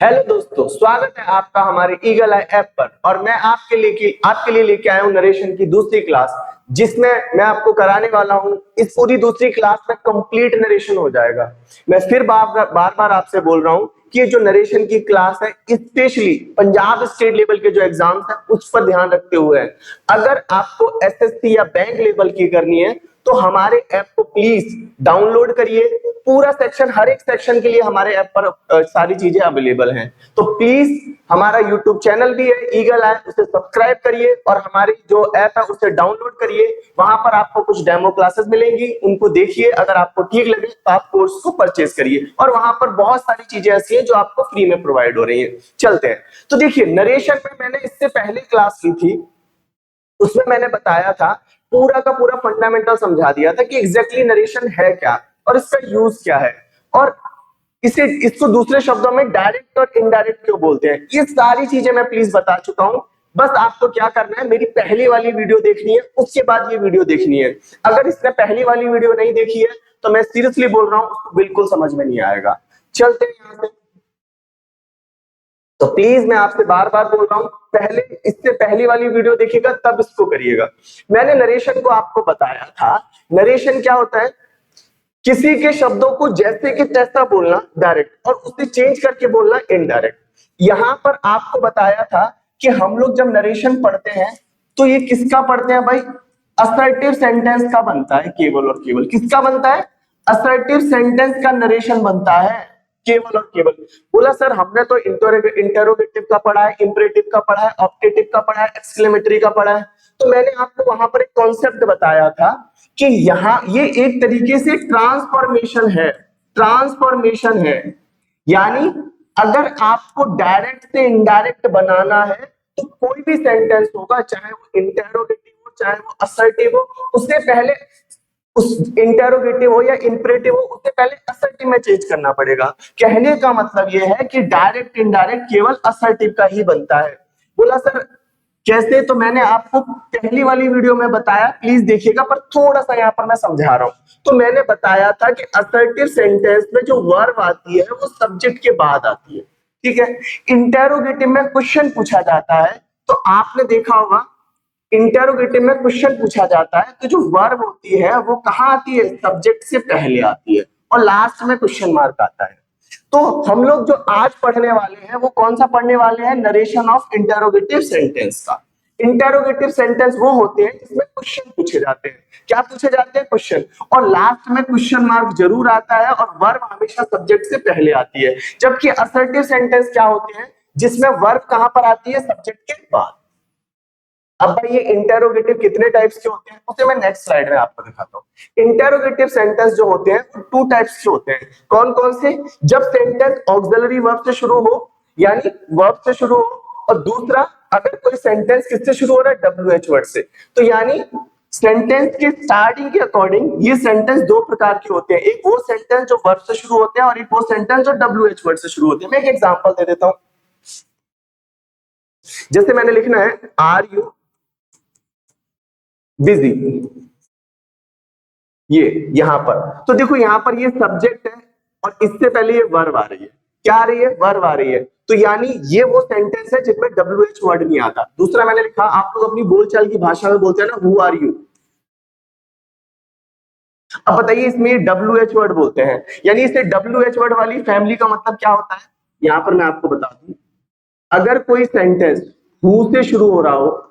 Hello दोस्तों, स्वागत है आपका हमारे ईगल आई ऐप पर। और मैं आपके लिए लेके आया हूँ नरेशन की दूसरी क्लास, जिसमें मैं आपको कराने वाला हूँ। इस पूरी दूसरी क्लास में कंप्लीट नरेशन हो जाएगा। मैं फिर बार बार आपसे बोल रहा हूँ कि ये जो नरेशन की क्लास है, स्पेशली पंजाब स्टेट लेवल के जो एग्जाम्स है उस पर ध्यान रखते हुए है। अगर आपको एसएससी या बैंक लेवल की करनी है तो हमारे ऐप को प्लीज डाउनलोड करिए। पूरा सेक्शन, हर एक सेक्शन के लिए हमारे ऐप पर सारी चीजें अवेलेबल हैं। तो प्लीज हमारा यूट्यूब चैनल भी है ईगल आई, उसे सब्सक्राइब करिए और हमारी जो ऐप है उसे डाउनलोड करिए। वहां पर आपको कुछ डेमो क्लासेस मिलेंगी, उनको देखिए। अगर आपको ठीक लगे तो आप कोर्स को परचेज करिए। और वहां पर बहुत सारी चीजें ऐसी हैं जो आपको फ्री में प्रोवाइड हो रही है। चलते हैं। तो देखिए, नरेशन में मैंने इससे पहले क्लास ली थी, उसमें मैंने बताया था, पूरा का पूरा फंडामेंटल समझा दिया था कि एग्जैक्टली नरेशन है क्या और इसका यूज क्या है, और इसको दूसरे शब्दों में डायरेक्ट और इनडायरेक्ट क्यों बोलते हैं। ये सारी चीजें मैं प्लीज बता चुका हूं। बस आपको क्या करना है, मेरी पहली वाली वीडियो देखनी है, उसके बाद ये वीडियो देखनी है। अगर इसने पहली वाली वीडियो नहीं देखी है तो मैं सीरियसली बोल रहा हूं, उसको बिल्कुल समझ में नहीं आएगा। चलते हैं यहां से। तो प्लीज मैं आपसे बार बार बोल रहा हूं, पहले इससे पहली वाली वीडियो देखिएगा तब इसको करिएगा। मैंने नरेशन को आपको बताया था। नरेशन क्या होता है? किसी के शब्दों को जैसे कि तैसा बोलना डायरेक्ट, और उसे चेंज करके बोलना इनडायरेक्ट। यहां पर आपको बताया था कि हम लोग जब नरेशन पढ़ते हैं तो ये किसका पढ़ते हैं भाई? असर्टिव सेंटेंस का बनता है, केवल और केवल। किसका बनता है? असर्टिव सेंटेंस का नरेशन बनता है, केवल और केवल। बोला सर हमने तो इंटेरोगेटिव का पढ़ा है, इंपरेटिव का पढ़ा है, ऑप्टेटिव का पढ़ा है, एक्सक्लेमेटरी का पढ़ा है। तो मैंने आपको वहां पर एक कॉन्सेप्ट बताया था कि यहां ये एक तरीके से ट्रांसफॉर्मेशन है। ट्रांसफॉर्मेशन है, यानी अगर आपको डायरेक्ट से इनडायरेक्ट बनाना है तो कोई भी सेंटेंस होगा, चाहे वो इंटेरोगेटिव हो चाहे वो असर्टिव हो, उससे पहले उस इंटेरोगेटिव हो या इंपरेटिव हो, उससे पहले असर्टिव में चेंज करना पड़ेगा। कहने का मतलब यह है कि डायरेक्ट इनडायरेक्ट केवल असर्टिव का ही बनता है। बोला सर कैसे? तो मैंने आपको पहली वाली वीडियो में बताया, प्लीज देखिएगा, पर थोड़ा सा यहाँ पर मैं समझा रहा हूं। तो मैंने बताया था कि असर्टिव सेंटेंस में जो वर्ब आती है वो सब्जेक्ट के बाद आती है, ठीक है। इंटेरोगेटिव में क्वेश्चन पूछा जाता है, तो आपने देखा होगा इंटेरोगेटिव में क्वेश्चन पूछा जाता है तो जो वर्ब होती है वो कहाँ आती है? सब्जेक्ट से पहले आती है और लास्ट में क्वेश्चन मार्क आता है। तो हम लोग जो आज पढ़ने वाले हैं वो कौन सा पढ़ने वाले हैं? नरेशन ऑफ इंटेरोगेटिव सेंटेंस का। इंटेरोगेटिव सेंटेंस वो होते हैं जिसमें क्वेश्चन पूछे जाते हैं। क्या पूछे जाते हैं? क्वेश्चन। और लास्ट में क्वेश्चन मार्क जरूर आता है और वर्ब हमेशा सब्जेक्ट से पहले आती है। जबकि असर्टिव सेंटेंस क्या होते हैं? जिसमें वर्ब कहां पर आती है? सब्जेक्ट के बाद। अब भाई ये इंटेरोगेटिव कितने टाइप्स के होते हैं उसे मैं नेक्स्ट स्लाइड में आपको दिखाता हूँ। इंटेरोगेटिव सेंटेंस जो होते हैं टू टाइप्स के होते हैं। कौन कौन से? जब सेंटेंस ऑक्सिलरी वर्ब से शुरू हो, यानी वर्ब से शुरू हो, और दूसरा अगर कोई सेंटेंस किससे शुरू हो रहा है? डब्ल्यूएच वर्ड से। तो यानी सेंटेंस के स्टार्टिंग के अकॉर्डिंग ये सेंटेंस दो प्रकार के होते हैं। एक वो सेंटेंस जो वर्ब से शुरू होते हैं और एक वो सेंटेंस जो डब्ल्यूएच वर्ड से शुरू होते हैं। मैं एक एग्जांपल दे देता हूं। जैसे मैंने लिखना है आर यू बिजी, ये यहां पर। तो देखो यहां पर ये सब्जेक्ट है और इससे पहले ये वर्ब आ रही है। क्या आ रही है? वर्ब आ रही है। तो यानी ये वो सेंटेंस है जिसमें डब्ल्यूएच वर्ड नहीं आता। दूसरा मैंने लिखा, आप लोग अपनी बोलचाल की भाषा में बोलते हैं ना, हु आर यू। अब बताइए इसमें डब्ल्यूएच वर्ड बोलते हैं, यानी इसे डब्ल्यूएच वर्ड वाली फैमिली का मतलब क्या होता है? यहां पर मैं आपको बता दूं, अगर कोई सेंटेंस हु से शुरू हो रहा हो,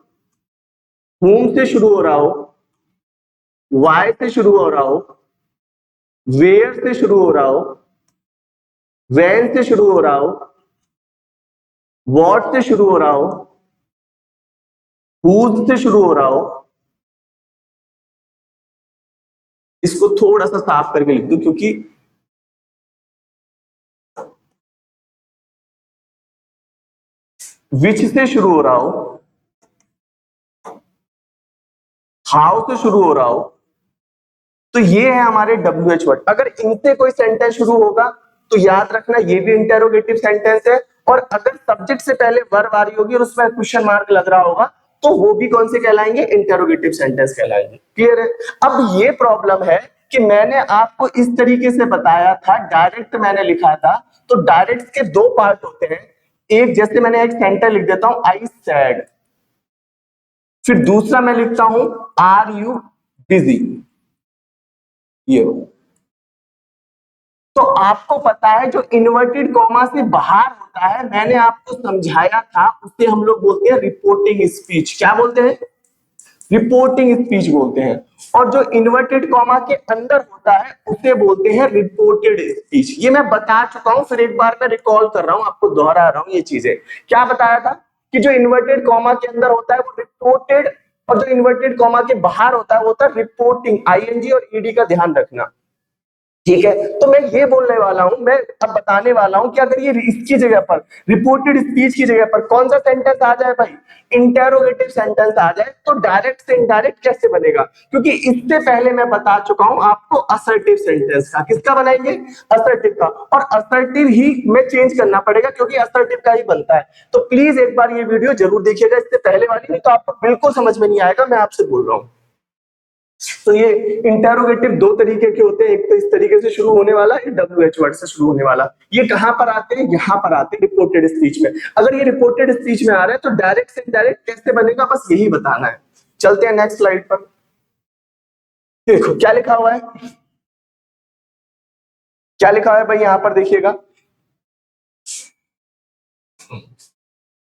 हुम से शुरू हो रहा हो, वाई से शुरू हो रहा हो, वेयर से शुरू हो रहा हो, वैन से शुरू हो रहा हो, वॉट से शुरू हो रहा हो, हुज से शुरू हो रहा हो, इसको थोड़ा सा साफ करके लिख दो क्योंकि विच से शुरू हो रहा हो, हाउ से शुरू हो रहा हो, तो ये है हमारे डब्ल्यूएच वर्ड। अगर इनसे कोई सेंटेंस शुरू होगा तो याद रखना ये भी इंटेरोगेटिव सेंटेंस है। और अगर सब्जेक्ट से पहले वर्ब आ रही होगी और उसमें क्वेश्चन मार्क लग रहा होगा तो वो भी कौन से कहलाएंगे? इंटेरोगेटिव सेंटेंस कहलाएंगे। क्लियर है? अब ये प्रॉब्लम है कि मैंने आपको इस तरीके से बताया था, डायरेक्ट मैंने लिखा था, तो डायरेक्ट के दो पार्ट होते हैं, एक जैसे मैंने एक सेंटर लिख देता हूं आई सैड, फिर दूसरा मैं लिखता हूं आर यू बिजी, ये तो आपको पता है जो इन्वर्टेड कॉमा से बाहर होता है, मैंने आपको समझाया था, उसे हम लोग बोलते हैं रिपोर्टिंग स्पीच। क्या बोलते हैं? रिपोर्टिंग स्पीच बोलते हैं। और जो इन्वर्टेड कॉमा के अंदर होता है उसे बोलते हैं रिपोर्टेड स्पीच। ये मैं बता चुका हूं, फिर एक बार मैं रिकॉल कर रहा हूं, आपको दोहरा रहा हूं ये चीजें। क्या बताया था कि जो इन्वर्टेड कॉमा के अंदर होता है वो रिपोर्टेड, और जो इन्वर्टेड कॉमा के बाहर होता है वो होता है रिपोर्टिंग। आईएनजी और ईडी का ध्यान रखना, ठीक है। तो मैं ये बोलने वाला हूं, मैं अब बताने वाला हूं कि अगर ये इसकी जगह पर रिपोर्टेड स्पीच की जगह पर कौन सा सेंटेंस आ जाए भाई, इंटेरोगेटिव सेंटेंस आ जाए, तो डायरेक्ट से इनडायरेक्ट कैसे बनेगा? क्योंकि इससे पहले मैं बता चुका हूं आपको असर्टिव सेंटेंस का। किसका बनाएंगे? असर्टिव का। और असर्टिव ही में चेंज करना पड़ेगा क्योंकि असर्टिव का ही बनता है। तो प्लीज एक बार ये वीडियो जरूर देखिएगा, इससे पहले वाली, नहीं तो आपको बिल्कुल समझ में नहीं आएगा, मैं आपसे बोल रहा हूं। तो ये इंटेरोगेटिव दो तरीके के होते हैं, एक तो इस तरीके से शुरू होने वाला, एक WH वर्ड से शुरू होने वाला। ये कहां पर आते हैं? यहां पर आते हैं रिपोर्टेड स्पीच में। अगर ये रिपोर्टेड स्पीच में आ रहा है तो डायरेक्ट से इनडायरेक्ट कैसे बनेगा, बस यही बताना है। चलते हैं नेक्स्ट स्लाइड पर। देखो क्या लिखा हुआ है, क्या लिखा हुआ है भाई, यहां पर देखिएगा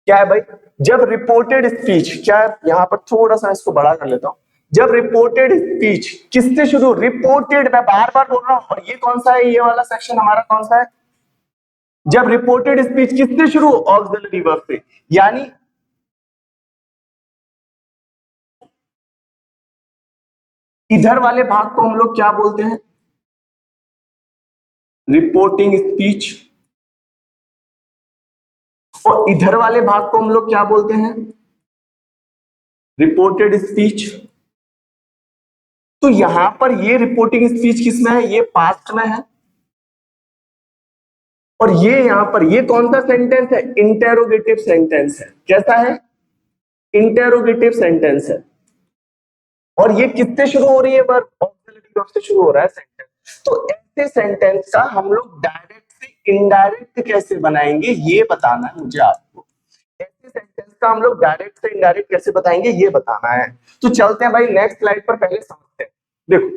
क्या है भाई। जब रिपोर्टेड स्पीच, क्या है यहां पर, थोड़ा सा इसको बड़ा कर लेता हूं। जब रिपोर्टेड स्पीच किससे शुरू? रिपोर्टेड, मैं बार बार बोल रहा हूं। और ये कौन सा है? ये वाला सेक्शन हमारा कौन सा है? जब रिपोर्टेड स्पीच किससे शुरू? ऑक्सिलरी वर्ब से। यानी इधर वाले भाग को हम लोग क्या बोलते हैं? Reporting speech. और इधर वाले भाग को हम लोग क्या बोलते हैं? Reported speech. तो यहां पर ये रिपोर्टिंग स्पीच किसमें है? ये पास्ट में है। और ये यहां पर ये कौन सा सेंटेंस है? इंटेरोगेटिव सेंटेंस है। कैसा है? इंटेरोगेटिव सेंटेंस है। और ये किससे शुरू हो रही है? वर्ब, ऑक्सिलरी वर्ब से शुरू हो रहा है सेंटेंस। तो ऐसे सेंटेंस का हम लोग डायरेक्ट से इनडायरेक्ट कैसे बनाएंगे, ये बताना है मुझे आपको। ऐसे सेंटेंस का हम लोग डायरेक्ट से इनडायरेक्ट कैसे बताएंगे, ये बताना है। तो चलते हैं भाई नेक्स्ट स्लाइड पर, पहले समझते हैं। देखो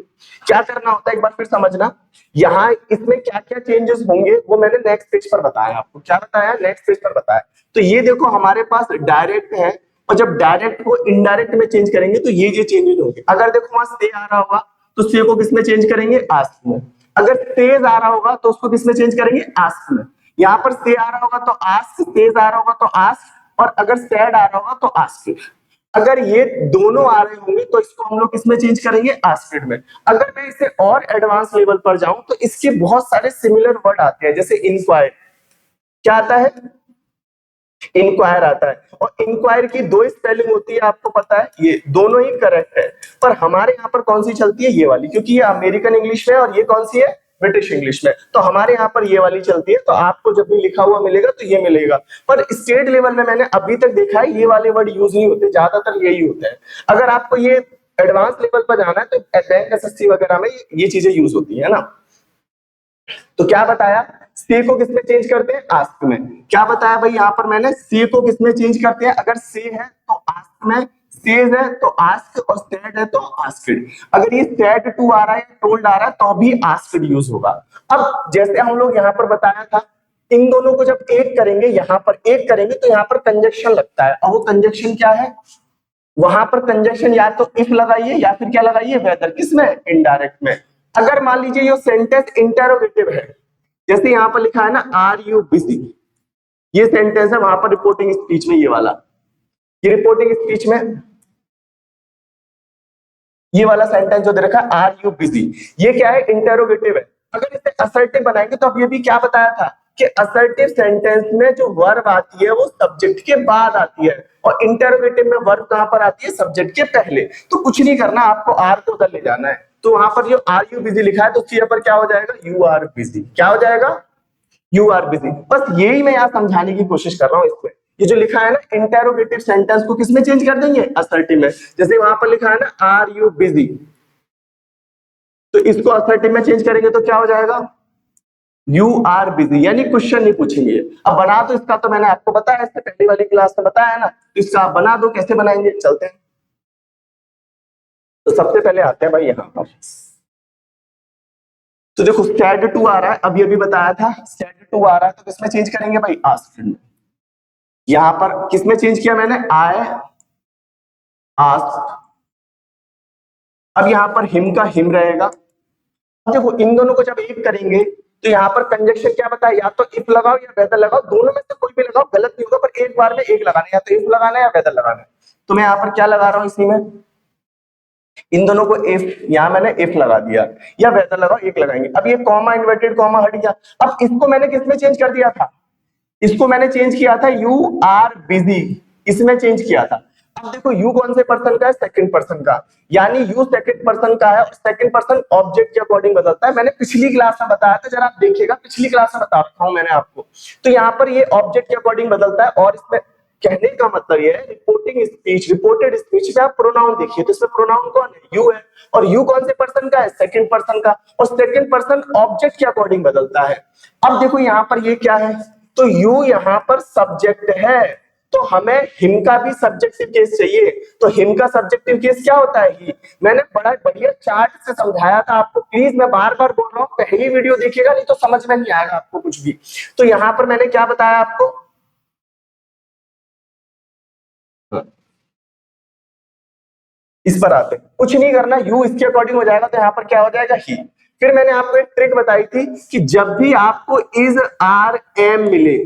क्या करना होता है, एक बार फिर समझना। यहाँ इसमें क्या क्या चेंजेस होंगे वो मैंने नेक्स्ट पेज पर बताया आपको। क्या बताया? नेक्स्ट पेज पर बताया। तो ये देखो हमारे पास डायरेक्ट है, और जब डायरेक्ट को इनडायरेक्ट में चेंज करेंगे तो ये चेंजेस होंगे। अगर देखो वहां से आ रहा होगा तो से को किसमें चेंज करेंगे? आस्क में। अगर तेज आ रहा होगा तो उसको किसमें चेंज करेंगे? आस्क में। यहाँ पर से आ रहा होगा तो आस्क, तेज आ रहा होगा तो आस्क, और अगर सैड आ रहा होगा तो आस्क। अगर ये दोनों आ रहे होंगे तो इसको हम लोग किसमें चेंज करेंगे? आस्क्ड में। अगर मैं इसे और एडवांस लेवल पर जाऊं तो इसके बहुत सारे सिमिलर वर्ड आते हैं, जैसे इंक्वायर। क्या आता है? इंक्वायर आता है। और इंक्वायर की दो स्पेलिंग होती है, आपको पता है, ये दोनों ही करेक्ट है। पर हमारे यहाँ पर कौन सी चलती है? ये वाली, क्योंकि ये अमेरिकन इंग्लिश में, और ये कौन सी है? ब्रिटिश इंग्लिश में। तो हमारे यहाँ पर ये वाली चलती है। तो आपको जब भी लिखा हुआ मिलेगा तो ये मिलेगा। पर स्टेट लेवल में मैंने अभी तक देखा है ये वाले वर्ड यूज नहीं होते, ज्यादातर यही होते हैं। अगर आपको ये एडवांस लेवल पर जाना है तो बैंक एसएससी वगैरह में ये चीजें यूज होती है ना। तो क्या बताया? सी को किसमें चेंज करते हैं? आस्क में। क्या बताया भाई यहाँ पर मैंने? सी को किसमें चेंज करते हैं? अगर से है तो आस्क में, सेज है तो आस्क, और सैड है तो आस्क्ड। अगर ये सैड टू आ रहा है, टोल्ड आ रहा है, तो भी आस्क्ड यूज होगा। अब जैसे हम लोग यहाँ पर बताया था, इन दोनों को जब एक करेंगे, यहाँ पर एक करेंगे तो यहाँ पर कंजक्शन लगता है। और वो कंजक्शन क्या है? वहां पर कंजक्शन या तो इफ लगाइए या फिर क्या लगाइए? वेदर। किसमें? इनडायरेक्ट में। अगर मान लीजिए ये सेंटेंस इंटेरोगेटिव है, जैसे यहां पर लिखा है ना आर यू बिजी, ये सेंटेंस है, वहां पर रिपोर्टिंग स्पीच में ये वाला, ये रिपोर्टिंग स्पीच में ये वाला सेंटेंस जो दे रखा है आर यू बिजी, ये क्या है? इंटेरोगेटिव है। अगर इसे असर्टिव बनाएंगे तो अब ये भी क्या बताया था कि असर्टिव सेंटेंस में जो वर्ब आती है वो सब्जेक्ट के बाद आती है, और इंटेरोगेटिव में वर्ब कहां पर आती है? सब्जेक्ट के पहले। तो कुछ नहीं करना, आपको आर को उधर ले जाना है। तो वहां पर जो आर यू बिजी लिखा है तो उसके ऊपर क्या हो जाएगा? You are busy. क्या हो जाएगा? You are busy. बस यही मैं यहाँ समझाने की कोशिश कर रहा हूँ इसमें। ये जो लिखा है ना इंटेरोगेटिव सेंटेंस को किसमें चेंज कर देंगे? असर्टिव में। जैसे वहां पर लिखा है ना आर यू बिजी, तो इसको असर्टिव में चेंज करेंगे तो क्या हो जाएगा? यू आर बिजी, यानी क्वेश्चन नहीं पूछेंगे। अब बना दो इसका, तो मैंने आपको बताया, इससे पहली वाली क्लास में बताया ना, तो इसका आप बना दो, कैसे बनाएंगे चलते हैं। तो सबसे पहले आते हैं भाई यहाँ पर, तो देखो स्टैड 2 आ रहा है, अभी अभी बताया था स्टैड 2 आ रहा है, तो किसमें चेंज करेंगे भाई, आस्क्ड में। यहां पर किसमें चेंज किया मैंने, आई आस्क्ड। अब यहां पर हिम का हिम रहेगा। देखो इन दोनों को जब एक करेंगे तो यहाँ पर कंजक्शन क्या बताया, या तो इफ लगाओ या वेदर लगाओ, दोनों में से कोई भी लगाओ गलत नहीं होगा, पर एक बार में एक लगाना है, या तो इफ लगाना है या वेदर लगाना है। तो मैं यहाँ पर क्या लगा रहा हूँ, इसी में इन दोनों को इफ, यहां मैंने इफ लगा दिया, या वेदर लगाओ, एक लगाएंगे। अब ये कॉमा इन्वर्टेड कॉमा हट गया। अब इसको मैंने किसमें चेंज कर दिया था, इसको मैंने चेंज किया था यू आर बिजी, इसमें चेंज किया था। अब देखो यू कौन से पर्सन का है, सेकंड पर्सन का, यानी यू सेकंड पर्सन का है, और सेकंड पर्सन ऑब्जेक्ट के अकॉर्डिंग बदलता है। मैंने पिछली क्लास में बताया था, जरा आप देखिएगा, पिछली क्लास में बता रखा हूं मैंने आपको। तो यहाँ पर ये ऑब्जेक्ट के अकॉर्डिंग बदलता है, और इसमें कहने का मतलब ये है रिपोर्टिंग स्पीच, रिपोर्टेड स्पीच में आप प्रोनाउन देखिए, तो इसमें प्रोनाउन कौन है, यू है, और यू कौन से पर्सन का है, सेकंड पर्सन का, और सेकंड पर्सन ऑब्जेक्ट के अकॉर्डिंग बदलता है। अब देखो यहाँ पर ये क्या है, तो यू यहाँ पर सब्जेक्ट है, तो हमें हिम का भी सब्जेक्टिव केस चाहिए। तो हिम का सब्जेक्टिव केस क्या होता है, ही। मैंने बड़ा बढ़िया चार्ट से समझाया था आपको, प्लीज मैं बार बार बोल रहा हूँ, पहली वीडियो देखिएगा, नहीं तो समझ में नहीं आएगा आपको कुछ भी। तो यहाँ पर मैंने क्या बताया आपको, इस पर आते हैं, कुछ नहीं करना, यू इसके अकॉर्डिंग हो जाएगा, तो यहाँ पर क्या हो जाएगा, ही। फिर मैंने आपको एक ट्रिक बताई थी कि जब भी आपको इज आर एम मिले,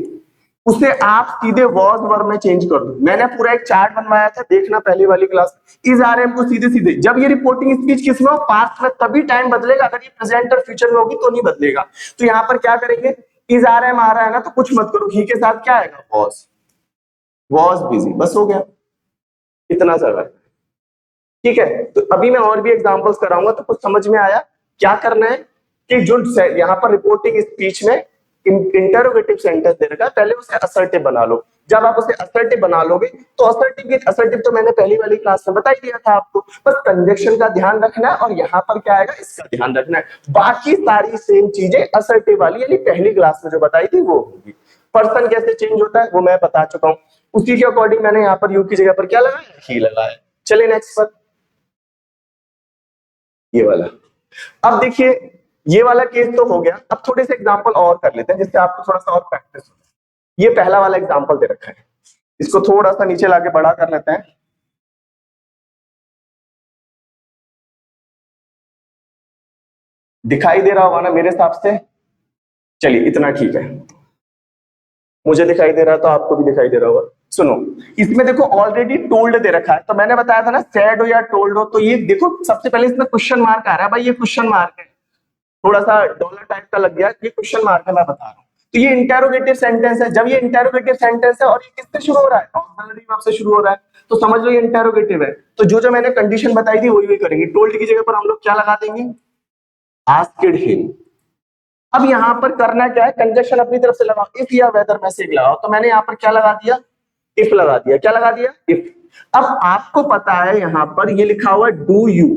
उसे आप सीधे वॉज वर्ब में चेंज कर दो। मैंने पूरा एक चार्ट बनवाया था, देखना पहली वाली क्लास। इज आर एम को सीधे सीधे, जब ये रिपोर्टिंग स्पीच किसमें हो, पास्ट में, तभी टाइम बदलेगा, अगर ये प्रेजेंट और फ्यूचर में होगी तो नहीं बदलेगा। तो यहाँ पर क्या करेंगे, इज आर एम आ रहा है ना, तो कुछ मत करो, ही के साथ क्या आएगा, वॉज बिजी, बस हो गया, इतना सा है। ठीक है, तो अभी मैं और भी एग्जांपल्स कराऊंगा, तो कुछ समझ में आया क्या करना है, कि जो यहाँ पर रिपोर्टिंग स्पीच में इंटरोगेटिव सेंटेंस दे रखा है, पहले उसे असर्टिव बना लो। जब आप उसे असर्टिव बना लोगे, तो असर्टिव तो मैंने पहली वाली क्लास में बता ही दिया था आपको, बस कंजक्शन का ध्यान रखना है, और यहाँ पर क्या आएगा, इसका ध्यान रखना है। बाकी सारी सेम चीजें असर्टिव वाली, यानी पहली क्लास में जो बताई थी वो होगी। पर्सन कैसे चेंज होता है वो मैं बता चुका हूँ, उसी के अकॉर्डिंग मैंने यहाँ पर यू की जगह पर क्या लगाया, ही लगाया। चलिए नेक्स्ट पर, ये वाला। अब देखिए ये वाला केस तो हो गया, अब थोड़े से एग्जांपल और कर लेते हैं, जिससे आपको थोड़ा सा और प्रैक्टिस हो। ये पहला वाला एग्जांपल दे रखा है, इसको थोड़ा सा नीचे लाके बड़ा कर लेते हैं। दिखाई दे रहा होगा ना मेरे हिसाब से, चलिए इतना ठीक है, मुझे दिखाई दे रहा है तो आपको भी दिखाई दे रहा होगा। सुनो, इसमें देखो ऑलरेडी टोल्ड दे रखा है, तो मैंने बताया था ना सैड हो या टोल्ड हो, तो ये देखो सबसे पहले इसमें क्वेश्चन मार्क आ रहा है, भाई ये क्वेश्चन मार्क है, थोड़ा सा डॉलर टाइप का लग गया, ये क्वेश्चन मार्क है, मैं बता रहा हूँ। तो ये इंटेरोगेटिव सेंटेंस है, जब ये इंटेरोगेटिव सेंटेंस है और ये किससे शुरू हो रहा है, ऑक्सिलरी वर्ब से शुरू हो रहा है, तो समझ लो ये इंटेरोगेटिव है। तो जो जो मैंने कंडीशन बताई थी वही वही करेंगे। टोल्ड की जगह पर हम लोग क्या लगा देंगे, आस्क्ड हिम। अब यहाँ पर करना क्या है, कंजक्शन अपनी तरफ से लगाओ, इफ या वेदर में से लगाओ, तो मैंने यहाँ पर क्या लगा दिया, इफ लगा दिया। क्या लगा दिया, इफ। अब आपको पता है यहाँ पर ये लिखा हुआ है डू यू,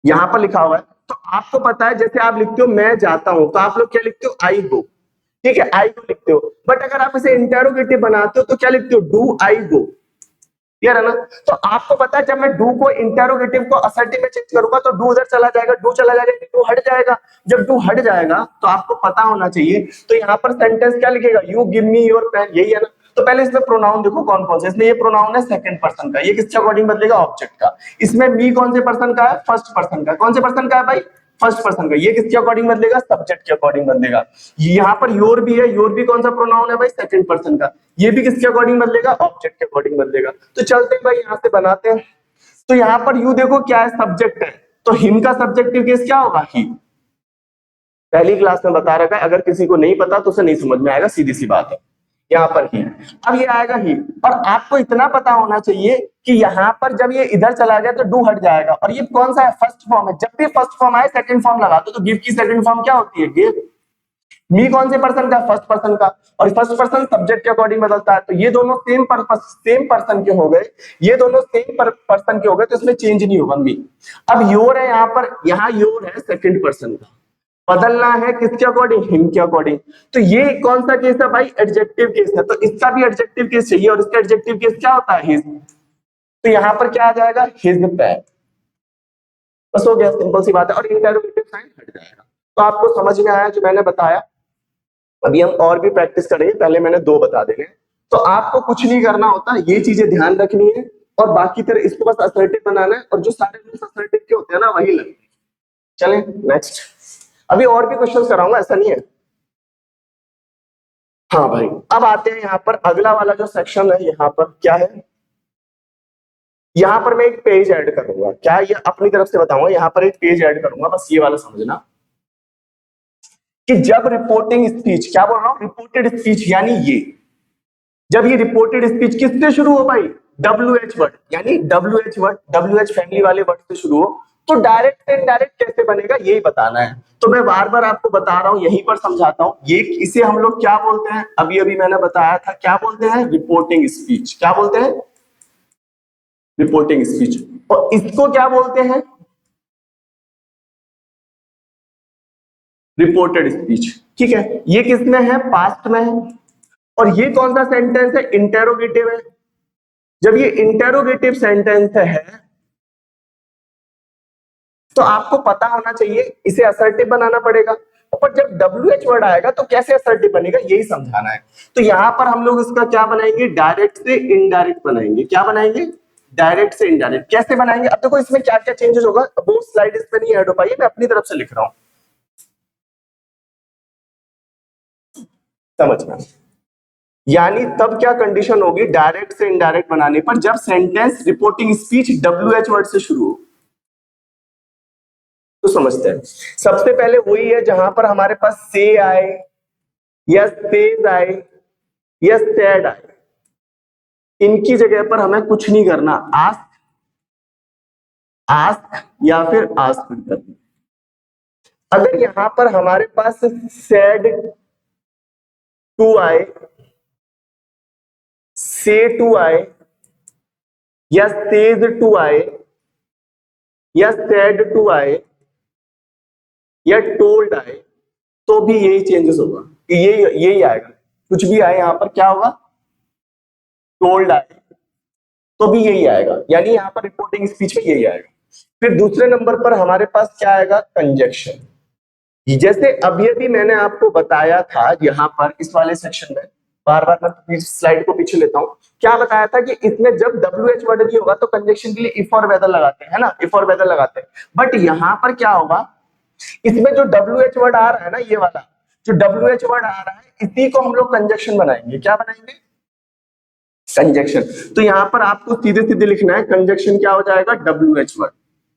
यहां पर लिखा हुआ है, तो आपको पता है जैसे आप लिखते हो मैं जाता हूं, तो आप लोग क्या लिखते हो, आई गो। ठीक है, आई गो लिखते हो, बट अगर आप इसे इंटेरोगेटिव बनाते हो तो क्या लिखते हो, डू आई गो। क्लियर है ना। तो आपको पता है जब मैं डू को इंटेरोगेटिव को असर्टिव में चेंज करूंगा तो डू उधर चला जाएगा, डू चला जाएगा, डू हट जाएगा। जब डू हट जाएगा तो आपको पता होना चाहिए, तो यहाँ पर सेंटेंस क्या लिखेगा, you give me your pen, यही है ना। तो पहले इसमें प्रोनाउन देखो कौन कौन से, इसमें ये प्रोनाउन है सेकंड पर्सन का, ये किसके अकॉर्डिंग बदलेगा, ऑब्जेक्ट का। इसमें मी कौन से पर्सन का है, फर्स्ट पर्सन का। कौन से पर्सन का है भाई, फर्स्ट पर्सन का। ये किसके अकॉर्डिंग बदलेगा, सब्जेक्ट के अकॉर्डिंग बदलेगा। यहाँ पर योर भी है, योर भी कौन सा प्रोनाउन है भाई, सेकंड पर्सन का। ये भी किसके अकॉर्डिंग बदलेगा, ऑब्जेक्ट के अकॉर्डिंग बदलेगा। तो चलते हैं भाई यहाँ से बनाते हैं। तो यहाँ पर यू देखो क्या है, सब्जेक्ट है, तो हिम का सब्जेक्टिव केस क्या होगा, ही। पहली क्लास में बता रखा है, अगर किसी को नहीं पता तो उसे नहीं समझ में आएगा, सीधी सी बात है। यहाँ पर ही, अब ये आएगा ही, और आपको इतना पता होना चाहिए कि यहाँ पर जब ये इधर चला गया तो डू हट जाएगा, और ये कौन सा है, फर्स्ट फॉर्म है। जब भी फर्स्ट फॉर्म आए सेकंड फॉर्म लगा दो, तो गिव की सेकंड फॉर्म क्या होती है, गिव। मी कौन से पर्सन का, फर्स्ट पर्सन का, और फर्स्ट पर्सन सब्जेक्ट के अकॉर्डिंग बदलता है, तो ये दोनों सेम पर्सन के हो गए, ये दोनों सेम पर्सन के हो गए, तो इसमें चेंज नहीं होगा मी। अब योर है यहाँ पर, यहाँ योर है सेकंड पर्सन का, बदलना है किसके अकॉर्डिंग, हिम के अकॉर्डिंग। तो ये कौन सा केस है भाई, एडजेक्टिव केस है, तो इसका भी एडजेक्टिव केस चाहिए और इसका एडजेक्टिव केस क्या होता है, हिज। तो यहां पर क्या आ जाएगा, हिज पेन। बस हो गया, सिंपल सी बात है, और इंटरोगेटिव साइन हट जाएगा। तो आपको समझ में आया जो मैंने बताया। अभी हम और भी प्रैक्टिस करेंगे, पहले मैंने 2 बता देने। तो आपको कुछ नहीं करना होता, ये चीजें ध्यान रखनी है और बाकी तरह इसको बस असर्टिव बनाना है, और जो सारे रूल्स असर्टिव के होते हैं ना वही लगते हैं। चलें नेक्स्ट, अभी और भी क्वेश्चंस कराऊंगा, ऐसा नहीं है। हाँ भाई, अब आते हैं यहाँ पर अगला वाला जो सेक्शन है, यहाँ पर क्या है, यहाँ पर मैं एक पेज ऐड करूंगा। क्या, ये अपनी तरफ से बताऊंगा, यहाँ पर एक पेज ऐड करूंगा, बस ये वाला समझना कि जब रिपोर्टिंग स्पीच, क्या बोल रहा हूं, रिपोर्टेड स्पीच, यानी ये जब ये रिपोर्टेड स्पीच किससे शुरू हो भाई, WH वर्ड, यानी WH वर्ड, WH फैमिली वाले वर्ड से शुरू हो, तो डायरेक्ट से इनडायरेक्ट कैसे बनेगा यही बताना है। तो मैं बार बार आपको बता रहा हूं, यहीं पर समझाता हूं। ये इसे हम लोग क्या बोलते हैं, अभी अभी मैंने बताया था, क्या बोलते हैं, रिपोर्टिंग स्पीच। क्या बोलते हैं, रिपोर्टिंग स्पीच। और इसको क्या बोलते हैं, रिपोर्टेड स्पीच। ठीक है, ये किसमें है, पास्ट में है। और ये कौन सा सेंटेंस है, इंटेरोगेटिव है। जब ये इंटेरोगेटिव सेंटेंस है तो आपको पता होना चाहिए इसे असर्टिव बनाना पड़ेगा, पर जब WH वर्ड आएगा तो कैसे असर्टिव बनेगा यही समझाना है। तो यहां पर हम लोग इसका क्या बनाएंगे, डायरेक्ट से इनडायरेक्ट बनाएंगे। क्या बनाएंगे, डायरेक्ट से इनडायरेक्ट। कैसे बनाएंगे, अब देखो इसमें क्या क्या चेंजेस होगा, वो स्लाइड इस पे नहीं ऐड हो पाई है, मैं अपनी तरफ से लिख रहा हूं, समझना। यानी तब क्या कंडीशन होगी डायरेक्ट से इनडायरेक्ट बनाने पर, जब sentence reporting speech WH word से शुरू हो। तो समझते हैं, सबसे पहले वही है जहां पर हमारे पास से आए या सेज आए या सैड आए, इनकी जगह पर हमें कुछ नहीं करना, आस्क, आस्क या फिर आस्क करना। अगर यहां पर हमारे पास सैड टू आए, से टू आए या सेज टू आए या सैड टू आए या टोल्ड आए, तो भी यही चेंजेस होगा, यही आएगा। कुछ भी आए यहां पर क्या होगा, टोल्ड आए तो भी यही आएगा, यानी यहां पर रिपोर्टिंग स्पीच में यही आएगा। फिर दूसरे नंबर पर हमारे पास क्या आएगा, कंजक्शन। जैसे अभी अभी मैंने आपको बताया था यहां पर इस वाले सेक्शन में, बार बार मैं स्लाइड को पीछे लेता हूं, क्या बताया था कि इसमें जब WH वर्ड नहीं होगा तो कंजक्शन के लिए इफ और वेदर लगाते हैं, है ना, इफ और वेदर लगाते हैं। बट यहां पर क्या होगा, इसमें जो WH वर्ड आ रहा है ना, ये वाला जो WH वर्ड आ रहा है, इसी को हम लोग कंजक्शन बनाएंगे। क्या बनाएंगे, कंजक्शन। तो यहां पर आपको सीधे सीधे लिखना है, कंजक्शन क्या हो जाएगा, WH वर्ड।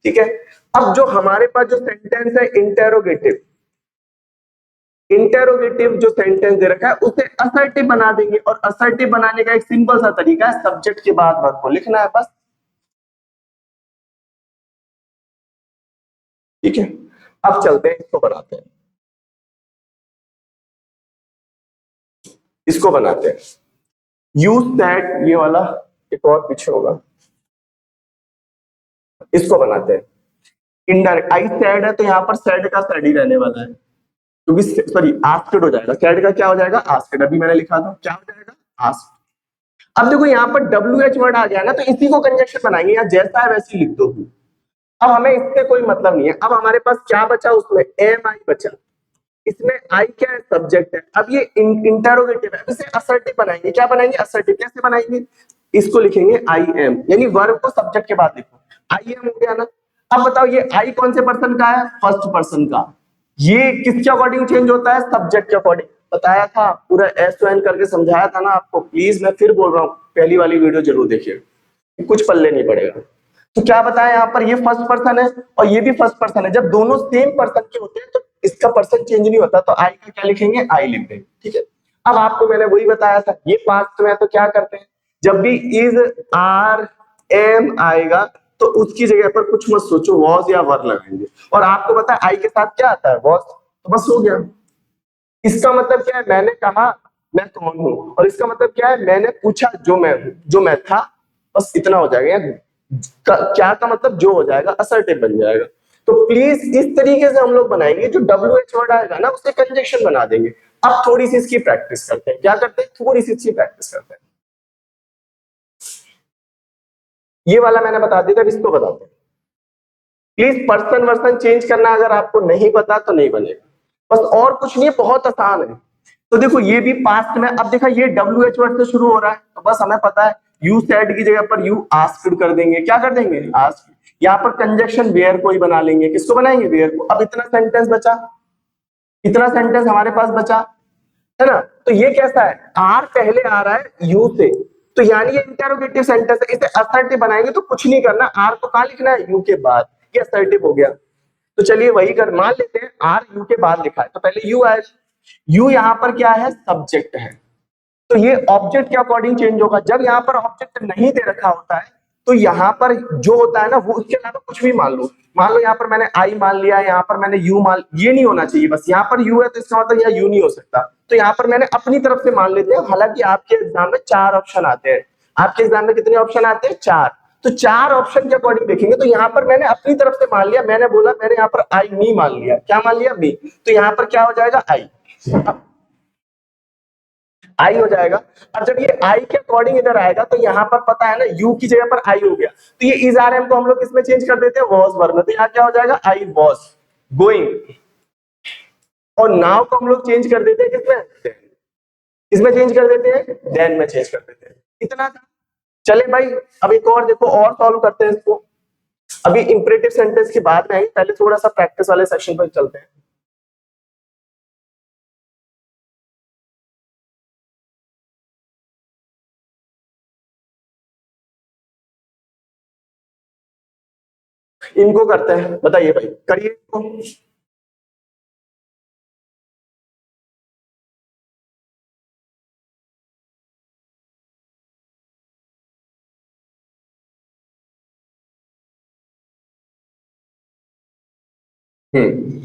ठीक है, अब जो हमारे पास जो सेंटेंस है इंटेरोगेटिव, इंटेरोगेटिव जो सेंटेंस दे रखा है उसे असर्टिव बना देंगे, और असर्टिव बनाने का एक सिंपल सा तरीका है, सब्जेक्ट के बाद वर्ब को लिखना है बस। ठीक है, अब चलते हैं इसको बनाते हैं, इसको बनाते हैं। यूज दैट, ये वाला एक और पीछे होगा, इसको बनाते हैं। इनडायरेक्ट, आई सैड है तो यहाँ पर सैड का सैड ही रहने वाला है, क्योंकि सॉरी आस्क्ड हो जाएगा, सैड का क्या हो जाएगा, आस्क्ड। अभी मैंने लिखा था क्या हो जाएगा, आस्क्ड। अब देखो यहाँ पर WH वर्ड आ गया ना, तो इसी को कंजक्शन बनाएंगे, या जैसा है वैसे ही लिख दो। अब हमें इससे कोई मतलब नहीं है। अब हमारे पास क्या बचा, उसमें एम आई बचा, इसमें आई क्या है, सब्जेक्ट है। अब ये इंटरोगेटिव है, इसे असर्टिव बनाएंगे। क्या बनाएंगे, असर्टिव। कैसे बनाएंगे, इसको लिखेंगे आई एम, यानी वर्ब को सब्जेक्ट के बाद लिखो, आई एम हो गया ना। अब बताओ ये आई कौन से पर्सन का है, फर्स्ट पर्सन का। ये किसके अकॉर्डिंग चेंज होता है, सब्जेक्ट के अकॉर्डिंग। बताया था, पूरा एस एन करके समझाया था ना आपको। प्लीज मैं फिर बोल रहा हूँ, पहली वाली वीडियो जरूर देखिए, कुछ पल्ले नहीं पड़ेगा। तो क्या बताया यहाँ पर, ये फर्स्ट पर्सन है और ये भी फर्स्ट पर्सन है। जब दोनों सेम पर्सन के होते हैं तो इसका पर्सन चेंज नहीं होता, तो आई का क्या लिखेंगे, आई लिख देंगे। ठीक है, अब आपको मैंने वही बताया था, ये पास्ट में है तो क्या करते हैं, जब भी इज आर एम आएगा तो उसकी जगह पर कुछ मत सोचो, वॉज या वर लगाएंगे। और आपको पता है आई के साथ क्या आता है, वॉज, तो बस हो गया। इसका मतलब क्या है, मैंने कहा मैं कौन हूं, और इसका मतलब क्या है, मैंने पूछा जो मैं हूं, जो मैं था, बस इतना हो जाएगा। क्या का मतलब जो हो जाएगा, असर्टिव बन जाएगा। तो प्लीज इस तरीके से हम लोग बनाएंगे, जो WH वर्ड आएगा ना उसे कंजक्शन बना देंगे। अब थोड़ी सी इसकी प्रैक्टिस करते हैं। क्या करते हैं? थोड़ी सी इसकी प्रैक्टिस करते हैं। ये वाला मैंने बता दिया था, इसको बताते हैं। प्लीज पर्सन वर्सन चेंज करना अगर आपको नहीं पता तो नहीं बनेगा, बस और कुछ नहीं है, बहुत आसान है। तो देखो ये भी पास्ट में, अब देखा ये WH वर्ड से शुरू हो रहा है, तो बस हमें पता है यू सेड की जगह पर यू आस्क्ड कर देंगे। क्या कर देंगे? आस्क्ड। यहाँ पर कंजक्शन वेयर को ही बना लेंगे। किसको बनाएंगे? वेयर को। अब इतना सेंटेंस बचा, इतना सेंटेंस हमारे पास बचा, है ना? तो ये कैसा है? आर पहले आ रहा है यू से, तो यानी ये इंटरोगेटिव सेंटेंस है। इसे असर्टिव बनाएंगे तो कुछ नहीं करना, आर को कहां लिखना है? यू के बाद। ये असर्टिव हो गया। तो चलिए वही कर, मान लेते हैं आर यू के बाद लिखा है, तो पहले यू आए। यू यहाँ पर क्या है? सब्जेक्ट है। तो ये ऑब्जेक्ट के अकॉर्डिंग चेंज होगा। जब यहाँ पर ऑब्जेक्ट नहीं दे रखा होता है तो यहाँ पर जो होता है ना वो उसके अलावा कुछ भी मान लो यहाँ पर मैंने आई मान लिया, यहाँ पर मैंने यू मान, ये नहीं होना चाहिए। बस यहाँ पर यू है तो इसका मतलब यहाँ यू नहीं हो सकता, तो यहाँ पर मैंने अपनी तरफ से मान लेते हैं। हालांकि आपके एग्जाम में 4 ऑप्शन आते हैं। आपके एग्जाम में कितने ऑप्शन आते हैं? 4। तो 4 ऑप्शन के अकॉर्डिंग देखेंगे तो यहाँ पर मैंने अपनी तरफ से मान लिया, मैंने बोला मैंने यहाँ पर आई मी मान लिया। क्या मान लिया? मी। तो यहाँ पर क्या हो जाएगा? आई। आई हो जाएगा। और जब ये आई के अकॉर्डिंग इधर आएगा तो यहाँ पर पता है ना यू की जगह पर आई हो गया, तो ये इज आर एम को हम लोग इसमें चेंज कर देते हैं वॉज वर्ब में, तो यहाँ क्या हो जाएगा? I was going. और नाउ को हम लोग चेंज कर देते हैं किसमें? इसमें चेंज कर देते हैं, देन में चेंज कर देते हैं। इतना था। चले भाई अब एक और देखो, और सॉल्व करते हैं इसको। अभी इंपरेटिव सेंटेंस की बात में आई, पहले थोड़ा सा प्रैक्टिस वाले सेक्शन पर चलते हैं। इनको करते हैं, बताइए भाई, करिए इसको।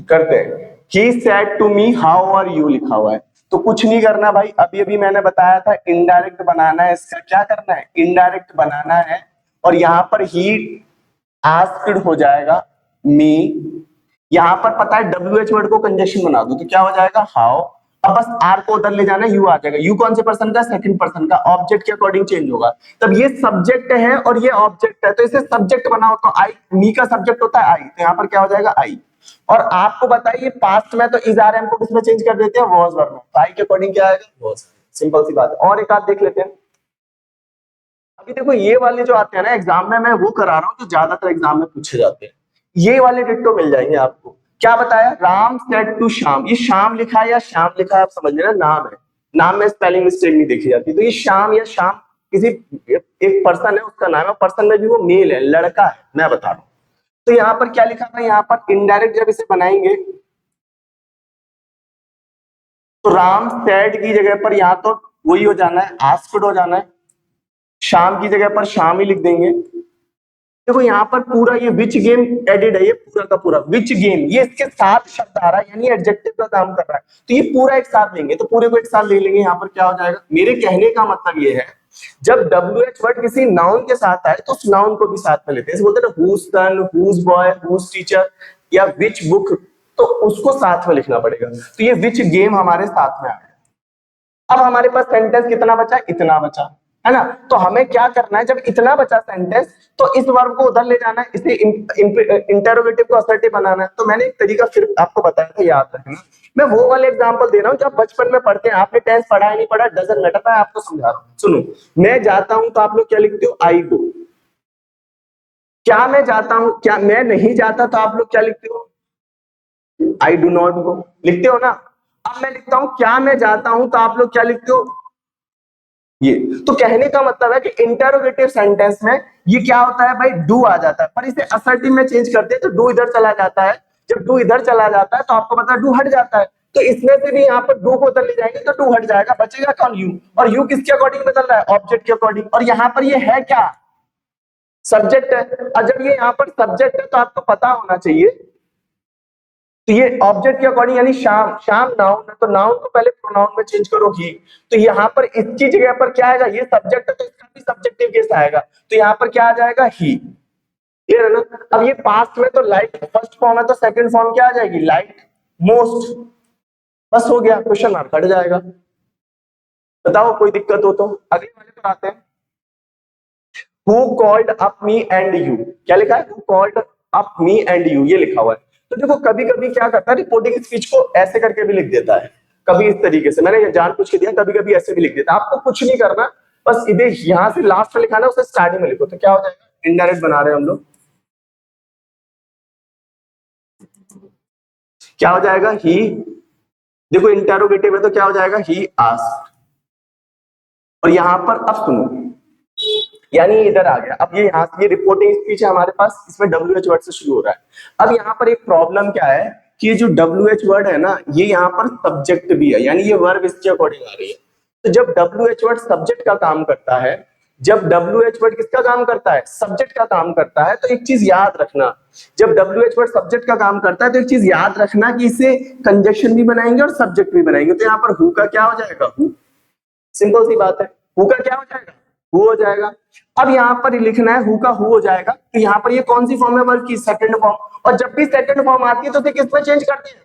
करते हैं। He said to me how are you लिखा हुआ है, तो कुछ नहीं करना भाई। अभी अभी मैंने बताया था इनडायरेक्ट बनाना है, इसका क्या करना है? इनडायरेक्ट बनाना है। और यहाँ पर ही आस्क्ड हो जाएगा मी। यहाँ पर पता है WH वर्ड को कंजक्शन बना दो तो क्या हो जाएगा? हाउ। अब बस आर को उधर ले जाना, यू आ जाएगा। यू कौन से पर्सन का? सेकंड पर्सन का। ऑब्जेक्ट के अकॉर्डिंग चेंज होगा। तब ये सब्जेक्ट है और ये ऑब्जेक्ट है, तो इसे सब्जेक्ट बनाओ तो आई, मी का सब्जेक्ट होता है आई, तो यहाँ पर क्या हो जाएगा? आई। और आपको बताइए पास्ट में तो इज आर एम को किसमें चेंज कर देते हैं? वॉज वर्ब में, तो आई के अकॉर्डिंग क्या आएगा? वॉज। सिंपल सी बात है। और एक आध देख लेते हैं। अभी देखो ये वाले जो आते हैं ना एग्जाम में, मैं वो करा रहा हूँ जो ज्यादातर एग्जाम में पूछे जाते हैं। ये वाले डिट्टो मिल जाएंगे आपको। क्या बताया? Ram said to Shyam. ये श्याम लिखा है या श्याम लिखा है आप समझ लेना, नाम है। नाम में स्पेलिंग मिस्टेक नहीं देखी जाती। तो ये श्याम या श्याम किसी एक पर्सन है, उसका नाम है। पर्सन में भी वो मेल है, लड़का है, मैं बता रहा हूँ। तो यहाँ पर क्या लिखा था? यहाँ पर इनडायरेक्ट जब इसे बनाएंगे तो राम सेड की जगह पर यहाँ तो वही हो जाना है, आस्क्ड हो जाना है। शाम की जगह पर शाम ही लिख देंगे। देखो यहाँ पर पूरा ये विच गेम एडेड है, ये पूरा का पूरा विच गेम, ये इसके साथ शब्द आ रहा है, यानी एडजेक्टिव का काम कर रहा है। तो ये पूरा एक साथ लेंगे, तो पूरे को एक साथ ले लेंगे। यहाँ पर क्या हो जाएगा? मेरे कहने का मतलब ये है जब WH वर्ड किसी नाउन के साथ आए तो उस नाउन को भी साथ में लेते हैं। बोलते हैं हुज सन, हुज बॉय, हुज टीचर या विच बुक, तो उसको साथ में लिखना पड़ेगा। तो ये विच गेम हमारे साथ में आ गया। अब हमारे पास सेंटेंस कितना बचा? इतना बचा, है ना? तो हमें क्या करना है, जब इतना बचा सेंटेंस तो इस वर्ब को उधर ले जाना है, इसे इंटरोगेटिव को असर्टिव बनाना है। तो मैंने एक तरीका फिर आपको बताया था, याद रखना। मैं वो वाले एग्जांपल दे रहा हूँ जब बचपन में पढ़ते हैं। आपने टेंस पढ़ा है नहीं पढ़ा डजंट मैटर, मैं आपको समझा रहा हूँ। सुनो, मैं जाता हूं तो आप लोग क्या लिखते हो? आई गो। क्या मैं जाता हूं, क्या मैं नहीं जाता तो आप लोग क्या लिखते हो? आई डू नॉट गो, लिखते हो ना? अब मैं लिखता हूं क्या मैं जाता हूं तो आप लोग क्या लिखते हो? ये। तो कहने का मतलब है कि इंटरोगेटिव सेंटेंस में ये क्या होता है भाई? डू आ जाता है, पर इसे असर्टिव में चेंज करते हैं तो डू इधर चला जाता है। जब डू इधर चला जाता है तो आपको पता है डू हट जाता है, तो इसमें से भी यहाँ पर डू को उधर ले जाएंगे तो डू हट जाएगा, बचेगा कौन? यू। और यू किसके अकॉर्डिंग बदल रहा है? ऑब्जेक्ट के अकॉर्डिंग। और यहाँ पर ये है क्या? सब्जेक्ट है। और जब ये यहाँ पर सब्जेक्ट है तो आपको पता होना चाहिए, तो ये ऑब्जेक्ट के अकॉर्डिंग, यानी शाम, शाम नाउन है तो नाउन को पहले प्रोनाउन में चेंज करो ही। तो यहाँ पर इसकी जगह पर क्या आएगा? ये सब्जेक्ट है तो इसका भी सब्जेक्टिव केस आएगा, तो यहाँ पर क्या आ जाएगा? ही। क्लियर है ना। अब ये पास्ट में तो लाइक फर्स्ट फॉर्म है, तो सेकंड फॉर्म क्या आ जाएगी, लाइक मोस्ट। बस हो गया, क्वेश्चन मार्क हट जाएगा। बताओ कोई दिक्कत हो तो। अगले वाले पर आते हैं। Who called up me and you? क्या लिखा है, Who called up me and you, ये लिखा हुआ है। तो देखो कभी कभी क्या करता है, रिपोर्टिंग स्पीच को ऐसे करके भी लिख देता है, कभी इस तरीके से, मैंने जान पूछ के दिया, कभी कभी ऐसे भी लिख देता है। आपको कुछ नहीं करना, बस इधर यहां से लास्ट में लिखाना, उसे स्टार्टिंग में लिखो, तो क्या हो जाएगा, इनडायरेक्ट बना रहे हैं हम लोग, क्या हो जाएगा, ही, देखो इंटेरोगेटिव है तो क्या हो जाएगा, ही आस्क्ड। और यहां पर अब सुनो, यानी इधर आ गया। अब ये यहाँ ये रिपोर्टिंग स्पीच है हमारे पास, इसमें WH वर्ड से शुरू हो रहा है। अब यहाँ पर एक प्रॉब्लम क्या है कि ये जो WH वर्ड है ना, ये यहाँ पर सब्जेक्ट भी है, यानी ये वर्ब इसके अकॉर्डिंग आ रही है। तो जब WH वर्ड सब्जेक्ट का काम करता है, जब WH वर्ड किसका काम करता है, सब्जेक्ट का काम करता है, तो एक चीज याद रखना, जब WH वर्ड सब्जेक्ट का काम करता है तो एक चीज याद रखना कि इसे कंजक्शन भी बनाएंगे और सब्जेक्ट भी बनाएंगे। तो यहाँ पर हु का क्या हो जाएगा, हु, सिंपल सी बात है, हु का क्या हो जाएगा, हु हो जाएगा। अब यहाँ पर लिखना है हु का हु हो जाएगा, तो यहाँ पर ये कौन सी फॉर्म है, वर्ब की सेकंड फॉर्म। और जब भी सेकंड फॉर्म आती है तो उसे किस में चेंज करते हैं,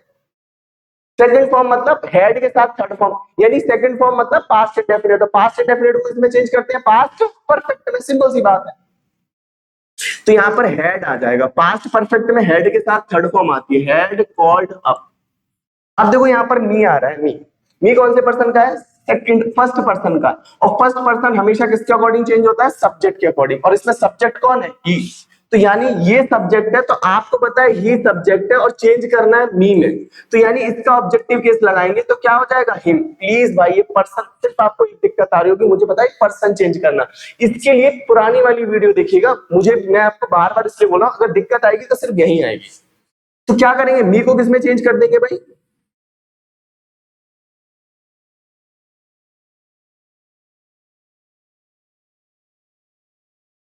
सेकंड फॉर्म मतलब हेड के साथ थर्ड फॉर्म, यानी सेकंड फॉर्म मतलब पास्ट इंडेफिनिट, और पास्ट इंडेफिनिट को इसमें चेंज करते हैं पास्ट परफेक्ट में, सिंपल सी बात है। तो यहाँ पर हेड आ जाएगा, पास्ट परफेक्ट में हेड के साथ थर्ड फॉर्म आती है, हेड कॉल्ड अप। अब देखो यहाँ पर मी आ रहा है, मी कौन से पर्सन का है, सेकंड फर्स्ट पर्सन का, और फर्स्ट पर्सन हमेशा किसके अकॉर्डिंग चेंज होता है, सब्जेक्ट के अकॉर्डिंग, और इसमें सब्जेक्ट कौन है, ही। तो यानी ये सब्जेक्ट है, तो आपको पता है ही सब्जेक्ट है और चेंज करना है मी में, तो यानी इसका ऑब्जेक्टिव केस लगाएंगे तो क्या हो जाएगा, हिम। प्लीज भाई ये पर्सन, सिर्फ आपको एक दिक्कत आ रही होगी, मुझे पता है पर्सन चेंज करना, इसके लिए पुरानी वाली वीडियो देखिएगा, मैं आपको बार बार इसलिए बोला, अगर दिक्कत आएगी तो सिर्फ यही आएगी। तो क्या करेंगे, मी को किसमें चेंज कर देंगे भाई,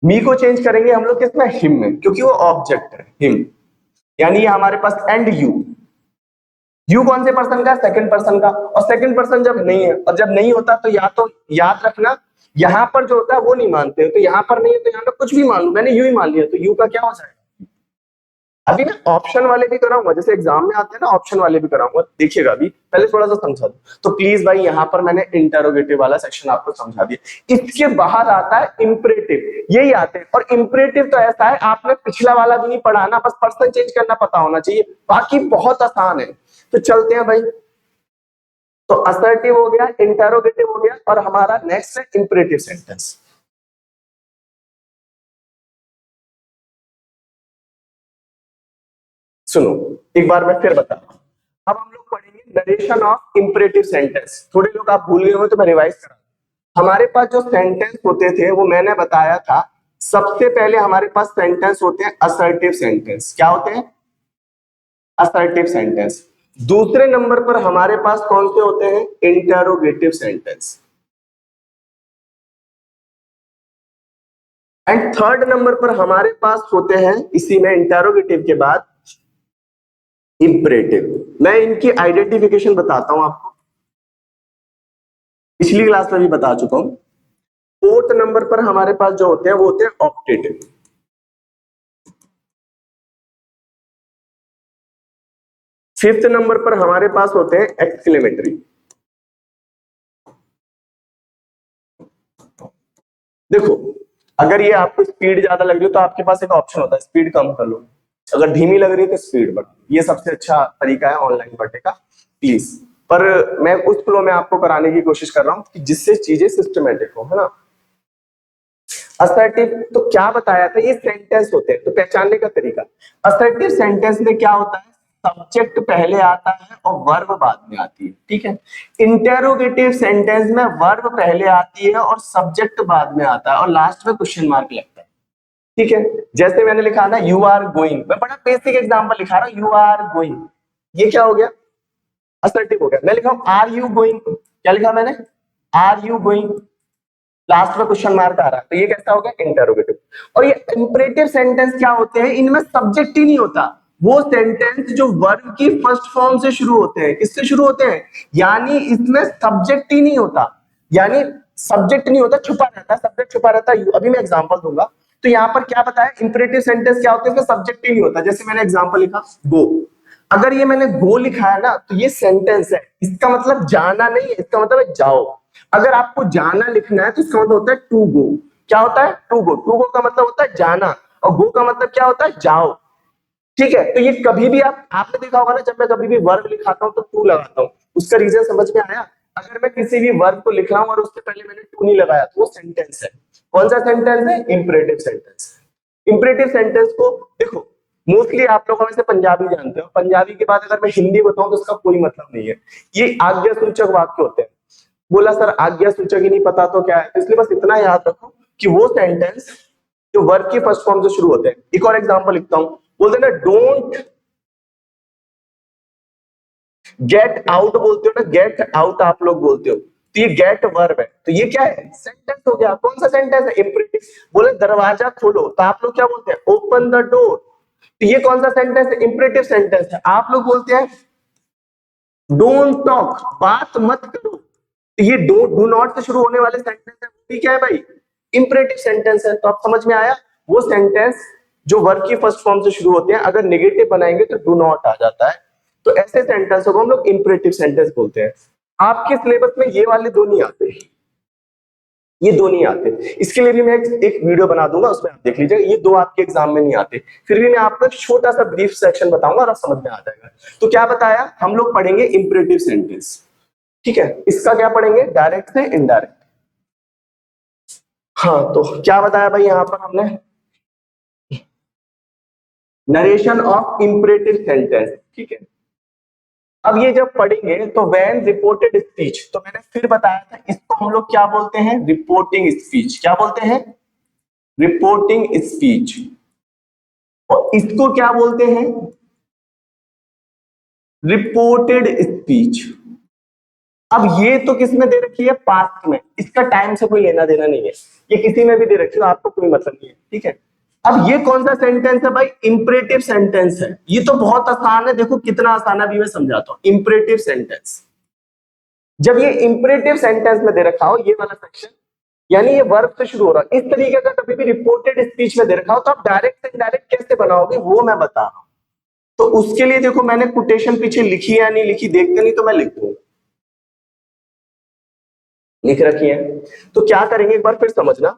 मी को चेंज करेंगे हम लोग किसमें, हिम में, क्योंकि वो ऑब्जेक्ट है, हिम। यानी ये हमारे पास एंड यू कौन से पर्सन का, सेकंड पर्सन का, और सेकंड पर्सन जब नहीं है, और जब नहीं होता तो याद रखना, यहां पर जो होता है वो नहीं मानते, तो यहां पर नहीं है तो यहां पर कुछ भी मान लू, मैंने यू ही मान लिया, तो यू का क्या हो जाएगा। अभी मैं ऑप्शन वाले भी कराऊंगा, जैसे एग्जाम में आते हैं ना ऑप्शन वाले भी कराऊंगा, देखिएगा। अभी पहले थोड़ा सा समझा दो, तो प्लीज भाई यहाँ पर मैंने इंटरोगेटिव वाला सेक्शन आपको समझा दिया। इसके बाहर आता है इंपरेटिव, यही आते हैं, और इंपरेटिव तो ऐसा है, आपने पिछला वाला भी नहीं पढ़ा ना, बस पर्सन चेंज करना पता होना चाहिए, बाकी बहुत आसान है। तो चलते हैं भाई, तो असर्टिव हो गया, इंटरोगेटिव हो गया, और हमारा नेक्स्ट है इंपरेटिव सेंटेंस। सुनो एक बार मैं फिर बता रहा हूं, अब हम लोग पढ़ेंगे नरेशन ऑफ इंपरेटिव सेंटेंस। थोड़े लोग आप भूल गए हो तो मैं रिवाइज करा, हमारे पास जो सेंटेंस होते थे वो मैंने बताया था, सबसे पहले हमारे पास सेंटेंस होते हैं असर्टिव सेंटेंस। क्या होते हैं, असर्टिव सेंटेंस। दूसरे नंबर पर हमारे पास कौन से होते हैं, interrogative sentence. And third number पर हमारे पास होते हैं, इसी में इंटरोगेटिव के बाद, इंपरेटिव। मैं इनकी आइडेंटिफिकेशन बताता हूं आपको, पिछली क्लास में भी बता चुका हूं। फोर्थ नंबर पर हमारे पास जो होते हैं वो होते हैं ऑप्टेटिव। फिफ्थ नंबर पर हमारे पास होते हैं एक्सक्लेमेटरी। देखो अगर ये आपको स्पीड ज्यादा लग रही हो तो आपके पास एक ऑप्शन होता है, स्पीड कम कर लो, अगर धीमी लग रही है तो स्पीड बढ़, ये सबसे अच्छा तरीका है ऑनलाइन पढ़ने का, प्लीज। पर मैं उस फ्लो में आपको कराने की कोशिश कर रहा हूं कि जिससे चीजें सिस्टमेटिक हो, है ना। असर्टिव तो क्या बताया था, ये सेंटेंस होते हैं, तो पहचानने का तरीका, असर्टिव सेंटेंस में क्या होता है, सब्जेक्ट पहले आता है और वर्ब बाद में आती है, ठीक है। इंटेरोगेटिव सेंटेंस में वर्ब पहले आती है और सब्जेक्ट बाद में आता है, और लास्ट में क्वेश्चन मार्क लगता है, ठीक है। जैसे मैंने लिखा ना यू आर गोइंग, मैं बड़ा बेसिक एग्जांपल लिखा रहा हूं, यू आर गोइंग, ये क्या हो गया, असर्टिव हो गया। मैं लिखा हूं आर यू गोइंग, क्या लिखा मैंने, आर यू गोइंग, लास्ट में क्वेश्चन मार्क आ रहा है, तो ये कैसा हो गया, इंटरोगेटिव। और ये इंपरेटिव सेंटेंस क्या होते हैं, इनमें सब्जेक्ट ही नहीं होता, वो सेंटेंस जो वर्ब की फर्स्ट फॉर्म से शुरू होते हैं, किससे शुरू होते हैं, यानी इसमें सब्जेक्ट ही नहीं होता, यानी सब्जेक्ट नहीं होता, छुपा रहता है, सब्जेक्ट छुपा रहता है। अभी मैं एग्जांपल दूंगा, तो यहाँ पर क्या बताया, इंपरेटिव सेंटेंस क्या होता है, इसका सब्जेक्ट ही नहीं होता। जैसे मैंने एग्जांपल लिखा गो, अगर ये मैंने गो लिखा है ना तो ये सेंटेंस है, इसका मतलब जाना नहीं है, इसका मतलब है जाओ। अगर आपको जाना लिखना है तो इसका मतलब होता है टू गो। क्या होता है, टू गो। टू गो का मतलब होता है जाना, और गो का मतलब क्या होता है, जाओ। ठीक है, तो ये कभी भी आपने देखा होगा ना, जब मैं कभी भी वर्ब लिखाता हूं तो टू लगाता हूं, उसका रीजन समझ में आया। अगर मैं किसी भी वर्ब को लिख रहा हूं और उससे पहले मैंने टू नहीं लगाया तो वो सेंटेंस है। कौन सा सेंटेंस है, इंपरेटिव सेंटेंस। इंपरेटिव सेंटेंस को देखो, मोस्टली आप लोग हमें से पंजाबी जानते हो, पंजाबी के बाद अगर मैं हिंदी बताऊं तो उसका कोई मतलब नहीं है। ये आज्ञा सूचक वाक्य होते हैं। बोला सर आज्ञा सूचक ही नहीं पता तो क्या है, इसलिए बस इतना याद रखो कि वो सेंटेंस जो वर्ब की फर्स्ट फॉर्म से शुरू होते हैं। एक और एग्जांपल लिखता हूं, बोलते हैं ना डोंट गेट आउट, बोलते हो ना गेट आउट आप लोग बोलते हो, तो ये गेट वर्ब है, तो ये क्या है, सेंटेंस हो गया। कौन सा सेंटेंस है, इंपरेटिव। बोले दरवाजा खोलो तो आप लोग क्या बोलते हैं, ओपन द डोर, तो ये कौन सा सेंटेंस है, इंपरेटिव सेंटेंस है। आप लोग बोलते हैं डोंट टॉक, बात मत करो, तो ये डू नॉट से शुरू होने वाले सेंटेंस है, वो भी क्या है भाई, इंपरेटिव सेंटेंस है। तो आप समझ में आया, वो सेंटेंस जो वर्ब की फर्स्ट फॉर्म से शुरू होते हैं अगर नेगेटिव बनाएंगे तो डू नॉट आ जाता है, तो ऐसे सेंटेंस को हम लोग इंपरेटिव सेंटेंस बोलते हैं। आपके सिलेबस में ये वाले दो नहीं आते, ये दो नहीं आते, इसके लिए भी मैं एक वीडियो बना दूंगा, उसमें आप देख लीजिएगा। ये दो आपके एग्जाम में नहीं आते, फिर भी मैं आपको एक छोटा सा ब्रीफ सेक्शन बताऊंगा और आप समझ में आ जाएगा। तो क्या बताया, हम लोग पढ़ेंगे इंपरेटिव सेंटेंस। ठीक है, इसका क्या पढ़ेंगे, डायरेक्ट से इनडायरेक्ट। हाँ, तो क्या बताया भाई यहां पर हमने, नरेशन ऑफ इंपरेटिव सेंटेंस। ठीक है, अब ये जब पढ़ेंगे तो व्हेन रिपोर्टेड स्पीच, तो मैंने फिर बताया था इसको हम लोग क्या बोलते हैं, रिपोर्टिंग स्पीच। क्या बोलते हैं, रिपोर्टिंग स्पीच। और इसको क्या बोलते हैं, रिपोर्टेड स्पीच। अब ये तो किस में दे रखी है, पास्ट में, इसका टाइम से कोई लेना देना नहीं है, ये किसी में भी दे रखी है, आपको कोई मतलब नहीं है। ठीक है, अब ये कौन सा सेंटेंस है भाई, इंपरेटिव सेंटेंस है। ये तो बहुत आसान है, देखो कितना आसान है, अभी मैं समझाता हूं। इंपरेटिव सेंटेंस, जब ये इंपरेटिव सेंटेंस में दे रखा हो ये वाला सेक्शन, यानी ये वर्ब से शुरू हो रहा है, इस तरीके का कभी भी रिपोर्टेड स्पीच में दे रखा हो तो आप डायरेक्ट से इनडायरेक्ट कैसे बनाओगे वो मैं बता रहा हूं। तो उसके लिए देखो मैंने कोटेशन पीछे लिखी या नहीं लिखी, देखते नहीं तो मैं लिख दूंगा, लिख रखी है। तो क्या करेंगे एक बार फिर समझना,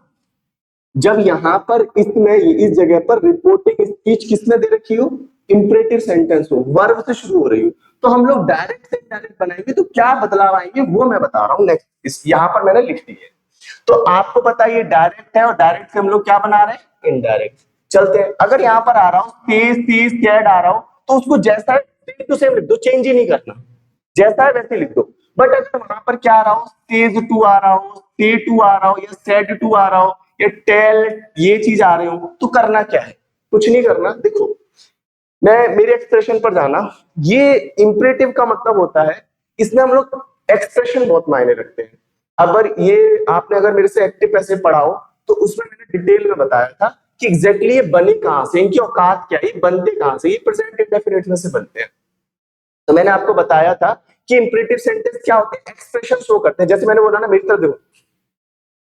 जब यहां पर इसमें इस जगह पर रिपोर्टिंग स्पीच किसने दे रखी हो, इंपरेटिव सेंटेंस हो, वर्ब से शुरू हो रही हो, तो हम लोग डायरेक्ट से इनडायरेक्ट बनाएंगे तो क्या बदलाव आएंगे वो मैं बता रहा हूं नेक्स्ट। यहां पर मैंने लिख दी है, तो आपको पता है ये डायरेक्ट है और डायरेक्ट से हम लोग क्या बना रहे हैं, इनडायरेक्ट। चलते हैं, अगर यहां पर आ रहा हूं सी स्कैर्ड आ रहा हूं तो उसको जैसा है सेम टू सेम लिख दो, चेंज ही नहीं करना, जैसा है वैसे लिख दो। बट अगर वहां पर क्या आ रहा हो, सेज टू आ रहा हो, से टू आ रहा हो, या सेड टू आ रहा हो, या टेल, ये चीज आ रही हो, तो करना क्या है, कुछ नहीं करना। देखो मैं मेरे एक्सप्रेशन पर जाना, ये इंपरेटिव का मतलब होता है इसमें हम लोग एक्सप्रेशन बहुत मायने रखते हैं। अगर ये आपने अगर मेरे से एक्टिव पैसिव पढ़ा हो तो उसमें मैंने डिटेल में बताया था कि एग्जैक्टली ये बने कहां से, इनकी औकात क्या है, ये बनते कहां से, ये प्रेजेंट इंडेफिनिट में से बनते हैं। तो मैंने आपको बताया था कि इंपरेटिव सेंटेंस क्या होते हैं, एक्सप्रेशन शो करते हैं। जैसे मैंने बोला ना, मेरी तरफ देखो,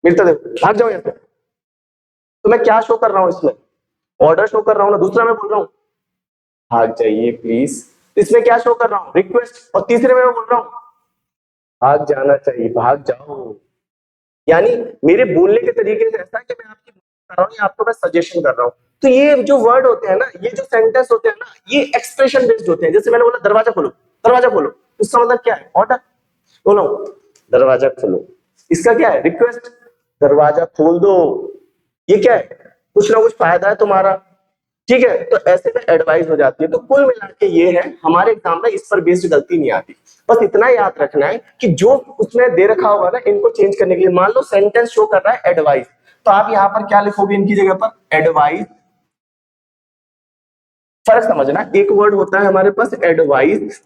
मेरी तरफ देखो, भाग जाओ यहाँ से, तो मैं क्या शो कर रहा हूँ इसमें, ऑर्डर शो कर रहा हूँ ना। दूसरा मैं बोल रहा हूँ भाग जाइए प्लीज, इसमें क्या शो कर रहा हूँ, रिक्वेस्ट। और तीसरे में मैं बोल रहा हूँ भाग जाना चाहिए, भाग जाओ। यानी मेरे बोलने के तरीके से ऐसा है कि मैं आपकी कर रहा हूँ या आपको मैं सजेशन कर रहा हूँ। तो ये जो वर्ड होते हैं ना, ये जो सेंटेंस होते हैं ना, ये एक्सप्रेशन बेस्ड होते हैं। जैसे मैंने बोला दरवाजा खोलो, दरवाजा खोलो, इसका मतलब क्या है, ऑर्डर। बोलो दरवाजा खोलो, इसका क्या है, रिक्वेस्ट, दरवाजा खोल दो, ये क्या है, कुछ ना कुछ फायदा है तुम्हारा। ठीक है, तो ऐसे में एडवाइस हो जाती है। तो कुल मिला के ये है, हमारे एग्जाम में इस पर बेस्ड गलती नहीं आती। बस इतना याद रखना है कि जो उसमें दे रखा होगा ना, इनको चेंज करने के लिए, मान लो सेंटेंस शो कर रहा है एडवाइस, तो आप यहाँ पर क्या लिखोगे इनकी जगह पर, एडवाइस। फर्क समझना, एक वर्ड होता है हमारे पास एडवाइस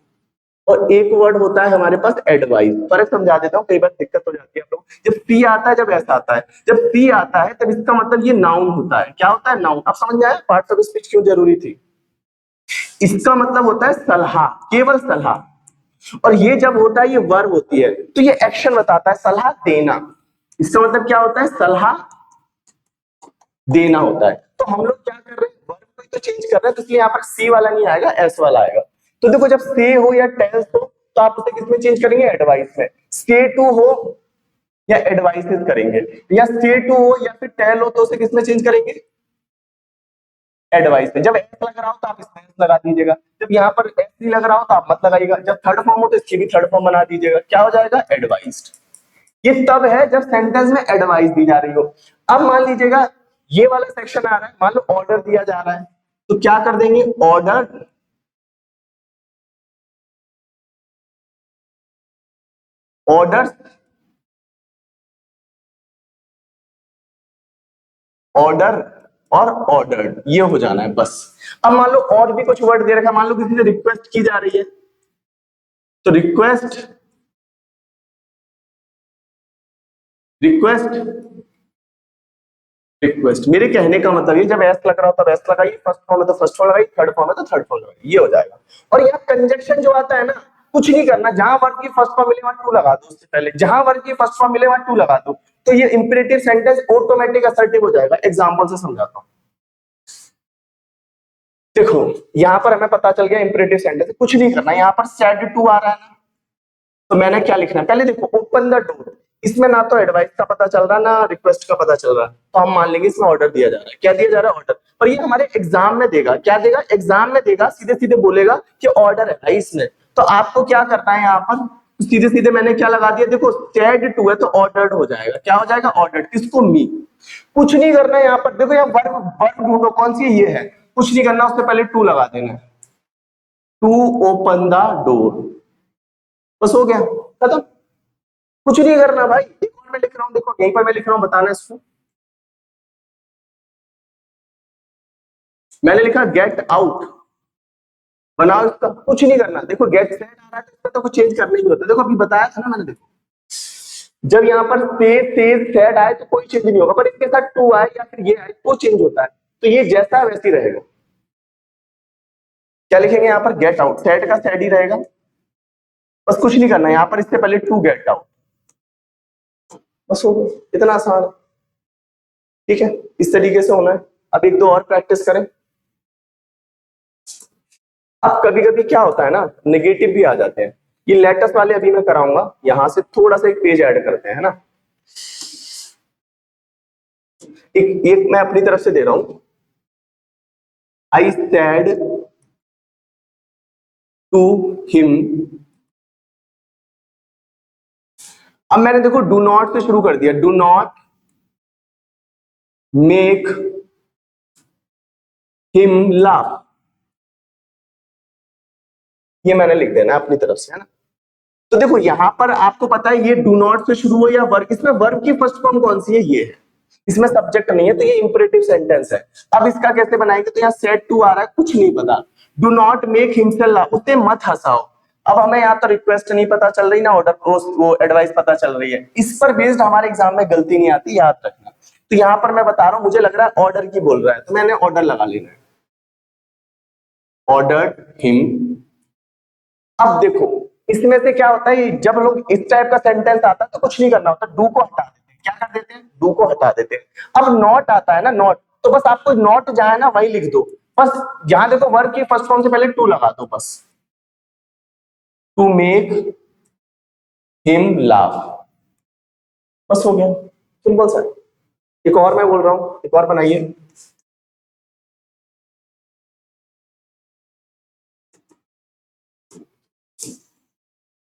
और एक वर्ड होता है हमारे पास एडवाइस। फर्क समझा देता हूँ, कई बार दिक्कत हो जाती है आप लोग। जब सी आता है, जब ऐसा आता है, जब सी आता है तब इसका मतलब ये नाउन होता है। क्या होता है, नाउन। अब समझ में आया पार्ट्स ऑफ स्पीच क्यों जरूरी थी। इसका मतलब होता है सलाह, केवल सलाह। और ये जब होता है, ये वर्ब होती है, तो ये एक्शन बताता है, सलाह देना। इसका मतलब क्या होता है, सलाह देना होता है। तो हम लोग क्या कर रहे हैं, वर्ब को ही तो चेंज कर रहे हैं, तो इसलिए यहाँ पर सी वाला नहीं आएगा, एस वाला आएगा। तो देखो जब से हो या टेल्स हो तो आप उसे किसमें चेंज करेंगे, एडवाइस में। से टू हो या एडवाइसेस करेंगे, या से टू हो या फिर टेल हो तो उसे किसमें चेंज करेंगे, एडवाइस में। जब एस लग रहा हो तो आप इसमें एस लगा दीजिएगा, जब यहाँ पर एस नहीं लग रहा हो तो आप मत लगाइएगा, जब थर्ड फॉर्म हो तो इसकी भी थर्ड फॉर्म बना दीजिएगा, क्या हो जाएगा, एडवाइस्ड। ये तब है जब सेंटेंस में एडवाइस दी जा रही हो। अब मान लीजिएगा ये वाला सेक्शन आ रहा है, मान लो ऑर्डर दिया जा रहा है, तो क्या कर देंगे, ऑर्डर, ऑर्डर, ऑर्डर और ऑर्डर्ड, ये हो जाना है बस। अब मान लो और भी कुछ वर्ड दे रखा है, मान लो किसी से रिक्वेस्ट की जा रही है, तो रिक्वेस्ट, रिक्वेस्ट, रिक्वेस्ट। मेरे कहने का मतलब ये, जब एस लग रहा हो तब एस लगाइए, फर्स्ट फॉर्म है तो फर्स्ट फॉर्म लगाइए, थर्ड फॉर्म है तो थर्ड फॉर्म लगाइए, ये हो जाएगा। और यहाँ कंजक्शन जो आता है ना, कुछ नहीं करना, जहां वर्ड की फर्स्ट फॉर्म मिले वहां टू लगा दो, उससे पहले जहां वर्ड की फर्स्ट फॉर्म मिले वहां टू लगा दो, तो ये इंपेरेटिव सेंटेंस ऑटोमेटिक असर्टिव हो जाएगा। एग्जांपल से समझाता हूं, देखो यहां पर हमें पता चल गया इंपेरेटिव सेंटेंस, कुछ नहीं करना, यहाँ पर सैड टू आ रहा है ना, तो मैंने क्या लिखना है, पहले देखो ओपन द डोर, इसमें ना तो एडवाइस का पता चल रहा ना रिक्वेस्ट का पता चल रहा, तो हम मान लेंगे इसमें ऑर्डर दिया जा रहा है। क्या दिया जा रहा है, ऑर्डर। पर ये हमारे एग्जाम में देगा, क्या देगा, एग्जाम में देगा, सीधे सीधे बोलेगा कि ऑर्डर है भाई इसमें। तो आपको क्या करना है, यहाँ पर सीधे सीधे मैंने क्या लगा दिया, देखो सैड टू है तो ऑर्डर्ड हो जाएगा, क्या हो जाएगा, ऑर्डर्ड। किसको, मी। कुछ नहीं करना है यहाँ पर, देखो यहाँ वर्ब, वर्ब ढूंढो कौन सी है, ये है, कुछ नहीं करना, उससे पहले टू लगा देना है, टू ओपन द डोर, बस हो गया, खत्म। कुछ नहीं करना भाई। एक और मैं लिख रहा हूं, देखो यहीं पर मैं लिख रहा हूं, बताना इसको, मैंने लिखा गेट आउट, बनाओ इसका, कुछ नहीं करना। देखो गेट सेट आ रहा है तो इसका तो कुछ चेंज करना ही होता, देखो अभी बताया था ना मैंने, देखो जब यहाँ पर से सेट आए तो कोई चेंज नहीं होगा, पर इसके साथ टू आए या फिर ये आए तो चेंज होता है, तो ये जैसा है वैसे ही रहेगा। क्या लिखेंगे यहाँ पर, गेट आउट, सेट का सेट ही रहेगा, बस कुछ नहीं करना, यहाँ पर इससे पहले टू गेट आउट, बस हो गया, इतना आसान है। ठीक है, इस तरीके से होना है। अब एक दो और प्रैक्टिस करें। अब कभी कभी क्या होता है ना, नेगेटिव भी आ जाते हैं, ये लेटेस्ट वाले अभी मैं कराऊंगा, यहां से थोड़ा सा एक पेज ऐड करते हैं, है ना। एक एक मैं अपनी तरफ से दे रहा हूं, आई सेड टू हिम। अब मैंने देखो डू नॉट से शुरू कर दिया, do not make him laugh, ये मैंने लिख देना अपनी तरफ से, है ना। तो देखो यहां पर आपको पता है ये डू नॉट से शुरू हो या वर्ब, इसमें वर्ब की फर्स्ट फॉर्म कौन सी है, ये है, इसमें सब्जेक्ट नहीं है, तो ये इंपरेटिव सेंटेंस है। अब इसका कैसे बनाएंगे, तो यहाँ सेट टू आ रहा है, कुछ नहीं पता, डू नॉट मेक हिमसेल्फ, उसे मत हंसाओ। अब हमें यहाँ तो रिक्वेस्ट नहीं पता चल रही ना ऑर्डर, वो एडवाइस पता चल रही है, इस पर बेस्ड हमारे एग्जाम में गलती नहीं आती, याद रखना। तो यहाँ पर मैं बता रहा हूं, मुझे लग रहा है ऑर्डर की बोल रहा है, तो मैंने ऑर्डर लगा लेना है, ऑर्डर हिम। अब देखो इसमें से क्या होता है, जब लोग इस टाइप का सेंटेंस आता है तो कुछ नहीं करना होता, डू को हटा देते हैं, क्या कर देते हैं, डू को हटा देते हैं। अब नॉट आता है ना, नॉट, तो बस आपको नॉट जहां है ना वही लिख दो, बस जहां देखो वर्ब की फर्स्ट फॉर्म से पहले टू लगा दो, बस टू मेक हिम लाफ, बस हो गया, सिंपल सा। एक और मैं बोल रहा हूं, एक और बनाइए,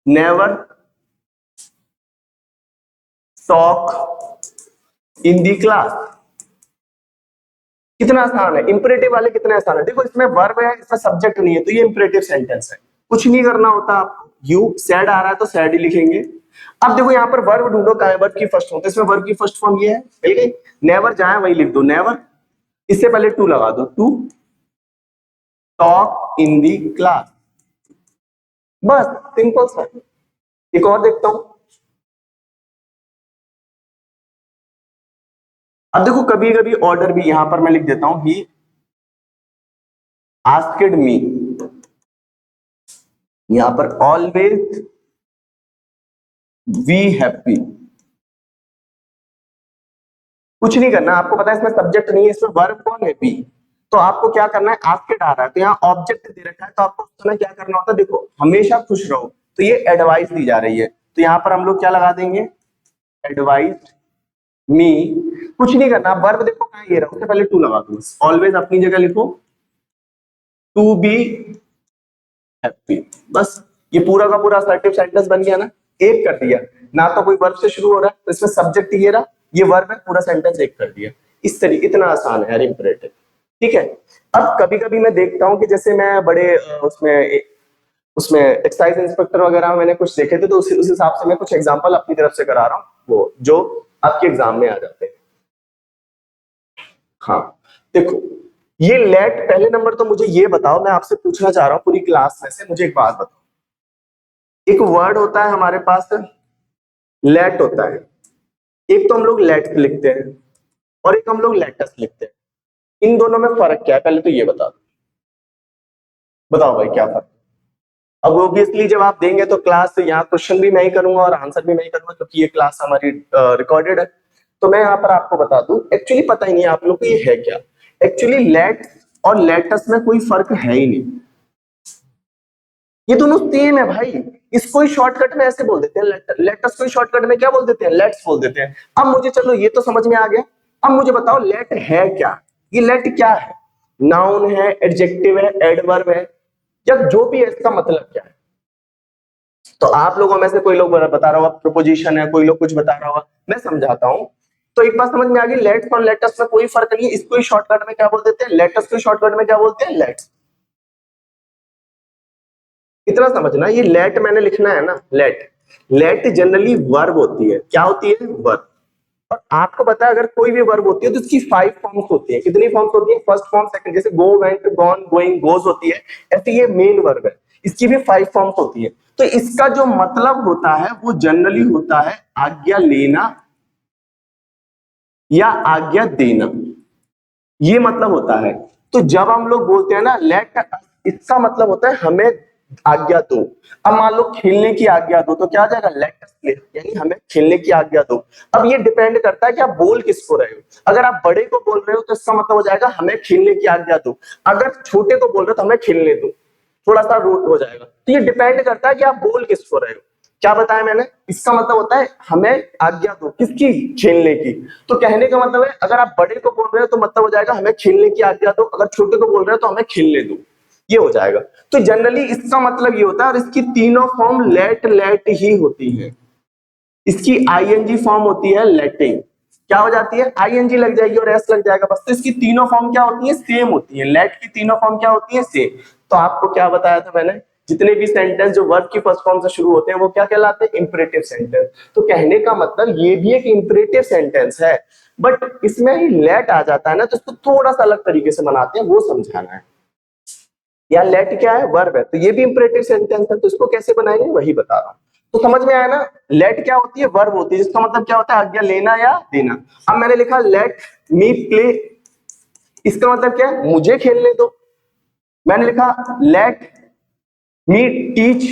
never talk in the class. कितना आसान है, इंपरेटिव वाले कितने आसान है, देखो इसमें वर्ब है, इसमें सब्जेक्ट नहीं है, तो ये इंपरेटिव सेंटेंस है, कुछ नहीं करना होता आपको। यू सैड आ रहा है तो सैड ही लिखेंगे। अब देखो यहाँ पर वर्ब ढूंढो, कहां है वर्ब की फर्स्ट फॉर्म, तो इसमें वर्ब की फर्स्ट फॉर्म ये है, मिल गई। नेवर जहां वही लिख दो, नेवर, इससे पहले टू लगा दो, to talk in the class, बस सिंपल सा। एक और देखता हूं, अब देखो कभी कभी ऑर्डर भी यहां पर मैं लिख देता हूं, ही आस्क्ड मी, यहां पर ऑलवेज वी हैप्पी, कुछ नहीं करना, आपको पता है इसमें सब्जेक्ट नहीं है, इसमें वर्ब कौन है, बी। तो आपको क्या करना है, आस्क इट आ रहा है तो यहाँ ऑब्जेक्ट दे रखा है, तो आपको उस समय क्या करना होता है, देखो हमेशा खुश रहो, तो ये एडवाइस दी जा रही है, तो यहाँ पर हम लोग क्या लगा देंगे, एडवाइस मी। कुछ नहीं करना, वर्ब देखो कहाँ ये रहा, उससे पहले टू लगा दो, ऑलवेज अपनी जगह लिखो, टू बी हैप्पी, बस ये पूरा का पूरा असर्टिव सेंटेंस बन गया ना, एक कर दिया ना, तो कोई वर्ब से शुरू हो रहा है तो इसमें सब्जेक्ट ये रहा, ये वर्ब है, पूरा सेंटेंस एक कर दिया। इस तरीके, इतना आसान है यार इंपरेटिव, ठीक है। अब कभी कभी मैं देखता हूँ कि जैसे मैं बड़े उसमें उसमें एक्साइज इंस्पेक्टर वगैरह मैंने कुछ देखे थे, तो उस हिसाब से मैं कुछ एग्जांपल अपनी तरफ से करा रहा हूँ, वो जो आपके एग्जाम में आ जाते हैं। हाँ देखो, ये लेट, पहले नंबर तो मुझे ये बताओ, मैं आपसे पूछना चाह रहा हूँ पूरी क्लास में से, मुझे एक बात बताओ, एक वर्ड होता है हमारे पास लेट होता है, एक तो हम लोग लेट लिखते हैं और एक हम लोग लेटस लिखते हैं, इन दोनों में फर्क क्या है, पहले तो ये बता दो, बताओ भाई क्या फर्क। अब ऑब्वियसली जब आप देंगे तो क्लास, यहाँ क्वेश्चन भी मैं ही करूंगा और आंसर भी मैं ही करूंगा, क्योंकि ये क्लास हमारी रिकॉर्डेड है। तो मैं यहाँ पर आपको बता दूं, एक्चुअली पता ही नहीं आप लोग को ये है क्या, एक्चुअली लेट और लेटस में कोई फर्क है ही नहीं, ये दोनों सेम है भाई। इसको ही शॉर्टकट में ऐसे बोल देते हैं, लेटस को ही शॉर्टकट में क्या बोल देते हैं, लेट्स बोल देते हैं। अब मुझे चलो ये तो समझ में आ गया, अब मुझे बताओ लेट है क्या, ये लेट क्या है, नाउन है, एडजेक्टिव है, एडवर्ब है, या जो भी है, इसका मतलब क्या है। तो आप लोगों में से कोई लोग बता रहा होगा प्रोपोजिशन है, कोई लोग कुछ बता रहा होगा, मैं समझाता हूं। तो एक बात समझ में आ गई, लेट्स और लेटस में कोई फर्क नहीं है, इसको ही शॉर्टकट में क्या बोल देते हैं, लेटस को शॉर्टकट में क्या बोलते हैं, लेट्स। इतना समझना, ये लेट मैंने लिखना है ना, लेट, लेट जनरली वर्ब होती है, क्या होती है, वर्ब। और आपको पता है अगर कोई भी वर्ब होती है तो इसकी 5 फॉर्म्स होती है, कितनी फॉर्म्स होती है, फर्स्ट फॉर्म, सेकंड, जैसे गो, वेंट, गॉन, गोइंग, गोज होती है, ऐसे ये मेन वर्ब है, इसकी भी 5 फॉर्म्स होती है। तो इसका जो मतलब होता है वो जनरली होता है आज्ञा लेना या आज्ञा देना, ये मतलब होता है। तो जब हम लोग बोलते हैं ना लेट, इसका मतलब होता है हमें आज्ञा दो। अब मान लो खेलने की आज्ञा दो, तो क्या आ जाएगा, लेट अस प्ले, यानी हमें खेलने की आज्ञा दो। अब ये डिपेंड करता है कि आप बोल किसको रहे हो, अगर आप बड़े को बोल रहे हो तो इसका मतलब हो जाएगा हमें खेलने की आज्ञा दो, अगर छोटे को बोल रहे हो तो हमें खेलने दो, थोड़ा सा रूट हो जाएगा। तो ये डिपेंड करता है कि आप बोल किसको रहे हो। क्या बताया मैंने, इसका मतलब होता है हमें आज्ञा दो, किसकी, खेलने की। तो कहने का मतलब है अगर आप बड़े को बोल रहे हो तो मतलब हो जाएगा हमें खेलने की आज्ञा दो, अगर छोटे को बोल रहे हो तो हमें खेलने दो, ये हो जाएगा। तो जनरली इसका मतलब ये होता है, और इसकी तीनों फॉर्म लेट लेट ही होती है। इसकी आईएनजी फॉर्म होती है लेटिंग, क्या हो जाती है, आईएनजी लग जाएगी और एस लग जाएगा बस। तो इसकी तीनों फॉर्म क्या होती है, सेम होती है, लेट की तीनों फॉर्म क्या होती है, सेम। तो आपको क्या बताया था मैंने, जितने भी सेंटेंस जो वर्ब की फर्स्ट फॉर्म से शुरू होते हैं वो क्या कहलाते हैं, इंपरेटिव सेंटेंस। तो कहने का मतलब ये भी एक इंपरेटिव सेंटेंस है, बट इसमें ही लेट आ जाता है ना, तो इसको थोड़ा सा अलग तरीके से बनाते हैं, वो समझाना है। या लेट क्या है, वर्ब है, तो ये भी इंपरेटिव सेंटेंस है, तो इसको कैसे बनाएंगे वही बता रहा हूं। तो समझ में आया ना, लेट क्या होती है, वर्ब होती है, जिसका मतलब क्या होता है, आज्ञा लेना या देना। अब मैंने लिखा लेट मी प्ले, इसका मतलब क्या है, मुझे खेलने दो। मैंने लिखा लेट मी टीच,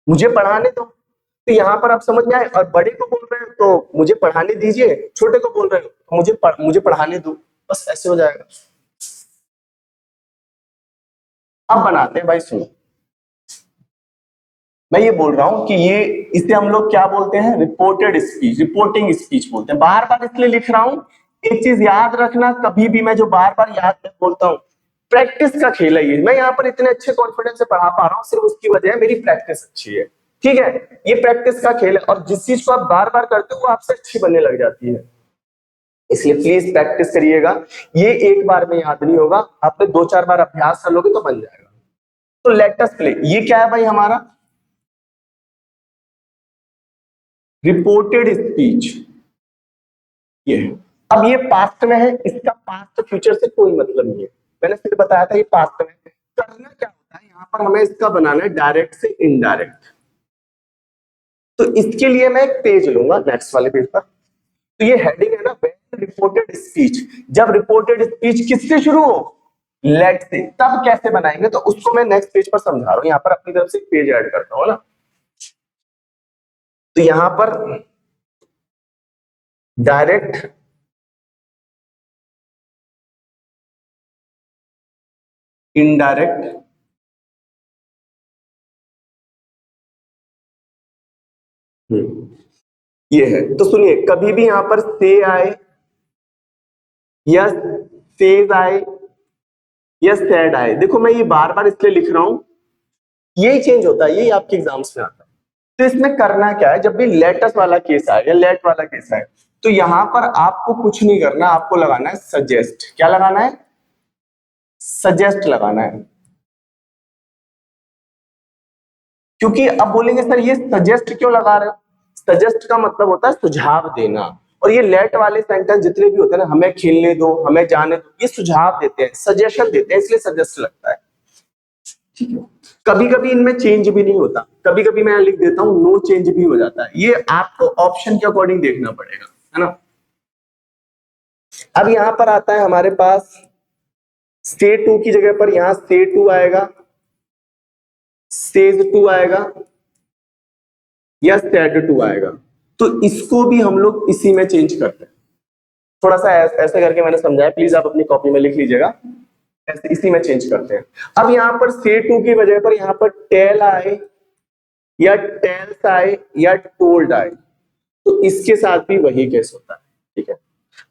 मुझे पढ़ाने दो। तो यहां पर आप समझ में आए, और बड़े को बोल रहे हो तो मुझे पढ़ाने दीजिए, छोटे को बोल रहे हो तो मुझे पढ़ाने दो, बस ऐसे हो जाएगा। अब बनाते हैं भाई, सुनो, मैं ये बोल रहा हूं कि ये, इसे हम लोग क्या बोलते हैं, रिपोर्टेड स्पीच, रिपोर्टिंग स्पीच बोलते हैं। बार बार इसलिए लिख रहा हूं, एक चीज याद रखना, कभी भी मैं जो बार बार याद बोलता हूं, प्रैक्टिस का खेल है ये। मैं यहाँ पर इतने अच्छे कॉन्फिडेंस से पढ़ा पा रहा हूँ, सिर्फ उसकी वजह है मेरी प्रैक्टिस अच्छी है, ठीक है। ये प्रैक्टिस का खेल है, और जिस चीज को आप बार बार करते हो वो आपसे अच्छी बनने लग जाती है, इसलिए प्लीज प्रैक्टिस करिएगा। ये एक बार में याद नहीं होगा, आपने 2-4 बार अभ्यास कर लोगे तो बन जाएगा। तो लेट अस प्ले, ये क्या है भाई, हमारा रिपोर्टेड स्पीच, ये है। अब ये पास्ट में है, इसका पास्ट फ्यूचर से कोई मतलब नहीं है, मैंने फिर बताया था ये पास्ट में। करना क्या होता है, यहाँ पर हमें इसका बनाना है डायरेक्ट से इनडायरेक्ट। तो इसके लिए मैं एक पेज लूंगा नेक्स्ट वाले पेज पर, तो ये हेडिंग है ना, व्हेन रिपोर्टेड स्पीच, जब रिपोर्टेड स्पीच किससे शुरू हो, लेट से, तब कैसे बनाएंगे, तो उसको मैं नेक्स्ट पेज पर समझा रहा हूं। यहाँ पर अपनी तरफ से पेज ऐड करता हूं ना, तो यहां पर डायरेक्ट इनडायरेक्ट ये है। तो सुनिए, कभी भी यहां पर से आए या सेज आए या सैड आए, देखो मैं ये बार बार इसलिए लिख रहा हूं, यही चेंज होता है, यही आपके एग्जाम्स में आता है। तो इसमें करना क्या है, जब भी लेटस वाला केस आए या लेट वाला केस आए, तो यहां पर आपको कुछ नहीं करना, आपको लगाना है सजेस्ट। क्या लगाना है? सजेस्ट लगाना है। क्योंकि अब बोलेंगे सर ये सजेस्ट क्यों लगा रहे हो? सजेस्ट का मतलब होता है सुझाव देना, और ये लेट वाले सेंटेंस जितने भी होते हैं ना, हमें खेलने दो, हमें जाने दो, ये सुझाव देते हैं, सजेशन देते हैं, इसलिए सजेस्ट लगता है। ठीक है। कभी कभी इनमें चेंज भी नहीं होता, कभी कभी मैं लिख देता हूं नो चेंज भी हो जाता है, ये आपको ऑप्शन के अकॉर्डिंग देखना पड़ेगा, है ना। अब यहां पर आता है हमारे पास से टू की जगह पर यहां से टू आएगा, सेज टू आएगा या सैड टू आएगा। तो इसको भी हम लोग इसी में चेंज करते हैं। थोड़ा सा ऐसे करके मैंने समझाया, प्लीज आप अपनी कॉपी में लिख लीजिएगा, ऐसे इसी में चेंज करते हैं। अब यहां पर से टू की वजह पर यहां पर टेल आए या टेल्स आए या टोल्ड आए, तो इसके साथ भी वही केस होता है। ठीक है।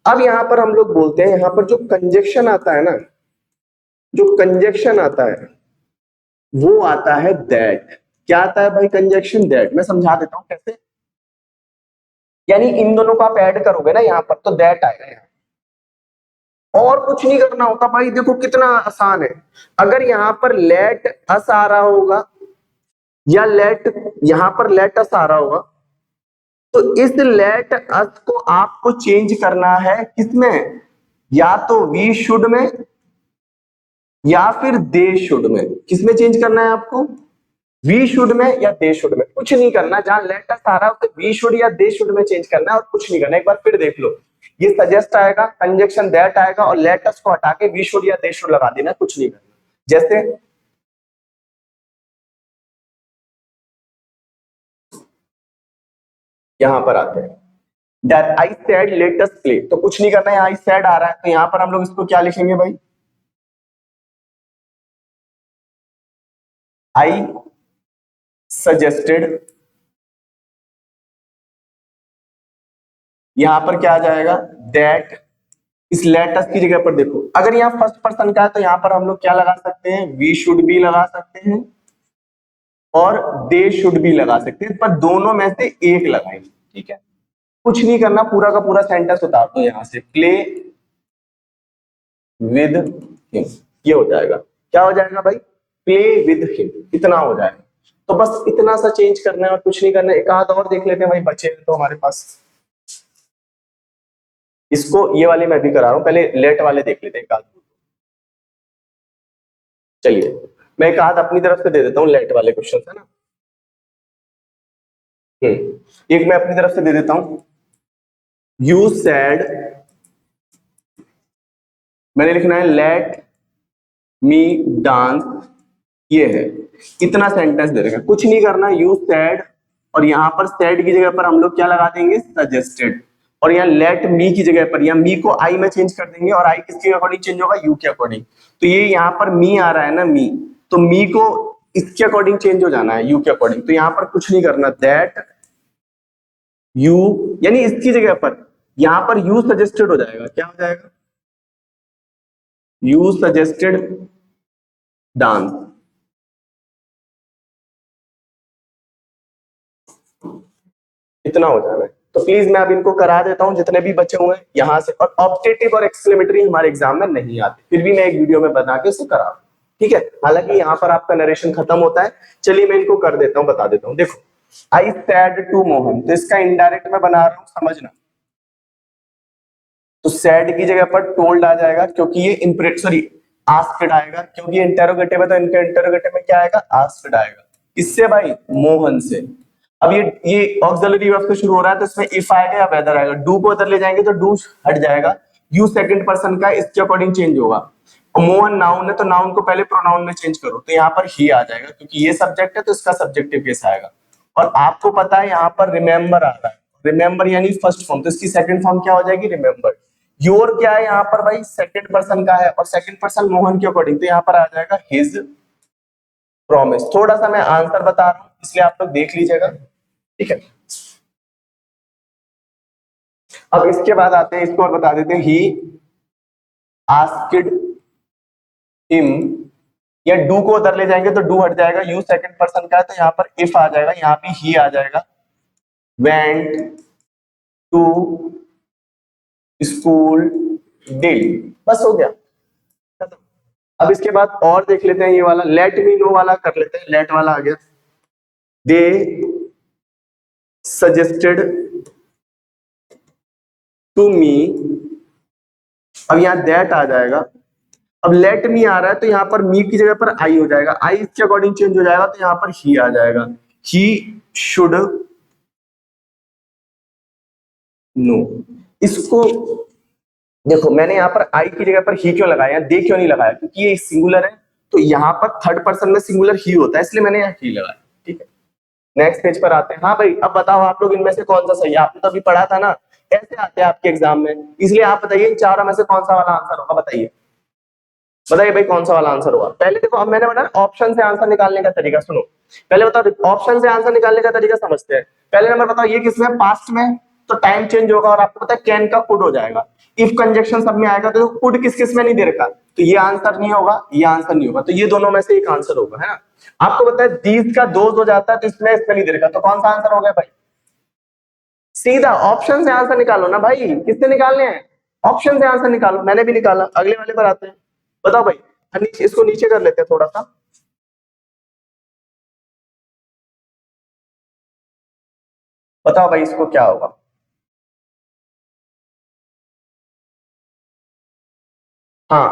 अब यहां पर हम लोग बोलते हैं, यहां पर जो कंजक्शन आता है ना, जो कंजक्शन आता है वो आता है दैट। क्या आता है भाई? Conjunction that. मैं समझा देता हूं कैसे। यानी इन दोनों को आप ऐड करोगे ना यहां पर, तो दैट आएगा यहां, और कुछ नहीं करना होता भाई। देखो कितना आसान है। अगर यहां पर लेट अस आ रहा होगा या लेट यहां पर लेट अस आ रहा होगा, तो इस लेट अस को आपको चेंज करना है किसमें? या तो वी शुड में या फिर दे शुड में। किसमें चेंज करना है आपको? वी शुड में या दे शुड में। कुछ नहीं करना, जहां लेट अस आ रहा है वी शुड या दे शुड में चेंज करना है, और कुछ नहीं करना। एक बार फिर देख लो, ये सजेस्ट आएगा, कंजक्शन दैट आएगा, और लेट अस को हटा के वी शुड या दे शुड लगा देना, कुछ नहीं करना। जैसे यहां पर आते हैं that I said let us play, तो कुछ नहीं करना है, आई सेड आ रहा है, तो यहां पर हम लोग इसको क्या लिखेंगे भाई? I suggested. यहां पर क्या आ जाएगा? दैट। इस लेटस की जगह पर देखो, अगर यहाँ फर्स्ट पर्सन का है तो यहां पर हम लोग क्या लगा सकते हैं? वी शुड बी लगा सकते हैं और दे शुड बी लगा सकते हैं, पर दोनों में से एक लगाएंगे। ठीक है। कुछ नहीं करना, पूरा का पूरा सेंटेंस उतार दो यहां से, प्ले विद हिम, ये हो जाएगा। क्या हो जाएगा भाई? प्ले विद हिम, इतना हो जाएगा। तो बस इतना सा चेंज करना है और कुछ नहीं करना है। एक आध और देख लेते हैं भाई, बचे तो हमारे पास। इसको ये वाले मैं भी करा रहा हूं, पहले लेट वाले देख लेते हैं एक आध। चलिए मैं एक आध अपनी तरफ से दे देता हूँ लेट वाले क्वेश्चन, है ना। एक मैं अपनी तरफ से दे देता हूं। यू सैड, मैंने लिखना है लेट मी डांस, ये है। इतना सेंटेंस दे देगा, कुछ नहीं करना। यू सैड, और यहां पर सैड की जगह पर हम लोग क्या लगा देंगे? सजेस्टेड। और यहाँ लेट मी की जगह पर, यहाँ मी को आई में चेंज कर देंगे, और आई किसके अकॉर्डिंग चेंज होगा? यू के अकॉर्डिंग। तो ये यहाँ पर मी आ रहा है ना, मी, तो मी को इसके अकॉर्डिंग चेंज हो जाना है, यू के अकॉर्डिंग। तो यहाँ पर कुछ नहीं करना, दैट यू, यानी इसकी जगह पर यहां पर यू सजेस्टेड हो जाएगा। क्या हो जाएगा? You suggested dance. इतना हो जाना है। तो प्लीज मैं अब इनको करा देता हूं जितने भी बचे हुए हैं यहां से, और ऑप्टेटिव और एक्सक्लेमेटरी हमारे एग्जाम में नहीं आते, फिर भी मैं एक वीडियो में बना के उसे करा। ठीक है। हालांकि यहाँ पर आपका नरेशन खत्म होता है। चलिए मैं इनको कर देता हूँ, बता देता हूँ। देखो, आई सैड टू मोहन, तो इसका इनडायरेक्ट में बना रहा हूं, समझना। तो सैड की जगह पर टोल्ड आ जाएगा, क्योंकि ये इंप्रेट सॉरी आस्क्ड आएगा, क्योंकि इंटेरोगेटिव है, तो इनका इंटेरोगेटिव में क्या आएगा? आस्क्ड आएगा। इससे भाई? मोहन से। अब ये ऑक्सिलरी वर्ब से शुरू हो रहा है, तो इसमें इफ आएगा या वेदर आएगा। डू को उधर ले जाएंगे तो डू हट जाएगा, यू सेकंड पर्सन का, इसके अकॉर्डिंग चेंज होगा। और मोहन नाउन है, तो नाउन को पहले प्रोनाउन में चेंज करो, तो यहाँ पर ही आ जाएगा, क्योंकि ये सब्जेक्ट है तो इसका सब्जेक्टिव केस आएगा। और आपको पता है यहाँ पर रिमेंबर आ रहा है, रिमेंबर यानी फर्स्ट फॉर्म, तो इसकी सेकंड फॉर्म क्या हो जाएगी? रिमेंबर। योर क्या है यहाँ पर भाई, सेकंड पर्सन का है, और सेकंड पर्सन मोहन के अकॉर्डिंग, तो यहाँ पर आ जाएगा हिज प्रॉमिस। थोड़ा सा मैं आंसर बता रहा हूं इसलिए आप लोग देख लीजिएगा, ठीक है। अब इसके बाद आते हैं, इसको और बता देते हैं, ही आस्क्ड हिम, या डू को उधर ले जाएंगे तो डू हट जाएगा, यू सेकंड पर्सन का है तो यहाँ पर इफ आ जाएगा, यहाँ पे ही आ जाएगा, वेंट टू स्कूल डेली, बस हो गया। अब इसके बाद और देख लेते हैं, ये वाला लेट मी नो वाला कर लेते हैं, लेट वाला आ गया, दे सजेस्टेड टू मी, अब यहाँ दैट आ जाएगा, अब लेट मी आ रहा है तो यहाँ पर मी की जगह पर आई हो जाएगा, आई इसके अकॉर्डिंग चेंज हो जाएगा तो यहाँ पर ही आ जाएगा, ही शुड नो। इसको देखो मैंने यहाँ पर आई की जगह पर ही क्यों लगाया, दे क्यों नहीं लगाया, क्योंकि ये सिंगुलर है तो यहाँ पर थर्ड पर्सन में सिंगुलर ही होता है, इसलिए मैंने यहाँ ही लगाया, ठीक है। नेक्स्ट पेज पर आते हैं। हाँ भाई अब बताओ आप लोग इनमें से कौन सा सही है, आपने तो अभी पढ़ा था ना, ऐसे आते हैं आपके एग्जाम में, इसलिए आप बताइए इन चारों में से कौन सा वाला आंसर होगा, बताइए बताइए भाई कौन सा वाला आंसर होगा। पहले देखो, अब मैंने बताया ऑप्शन से आंसर निकालने का तरीका, सुनो पहले बताओ ऑप्शन से आंसर निकालने का तरीका समझते हैं। पहले नंबर बताओ ये किसमें, पास्ट में, तो टाइम चेंज होगा और आपको पता है कैन का कुड हो जाएगा, इफ कंजक्शन सब में आएगा तो कुड किस किस में नहीं दे रखा, तो ये आंसर नहीं होगा, ये आंसर नहीं होगा, तो ये दोनों में से एक आंसर होगा, है ना। आपको पता है दीज का दोज हो जाता है तो इसमें नहीं दे रखा, तो कौन सा आंसर हो गया भाई, सीधा ऑप्शन से आंसर निकालो ना भाई, किससे निकालने हैं, ऑप्शन से आंसर निकालो, मैंने भी निकाला। अगले वाले पर आते हैं, बताओ भाई, इसको नीचे कर लेते हैं थोड़ा सा, बताओ भाई इसको क्या होगा, हाँ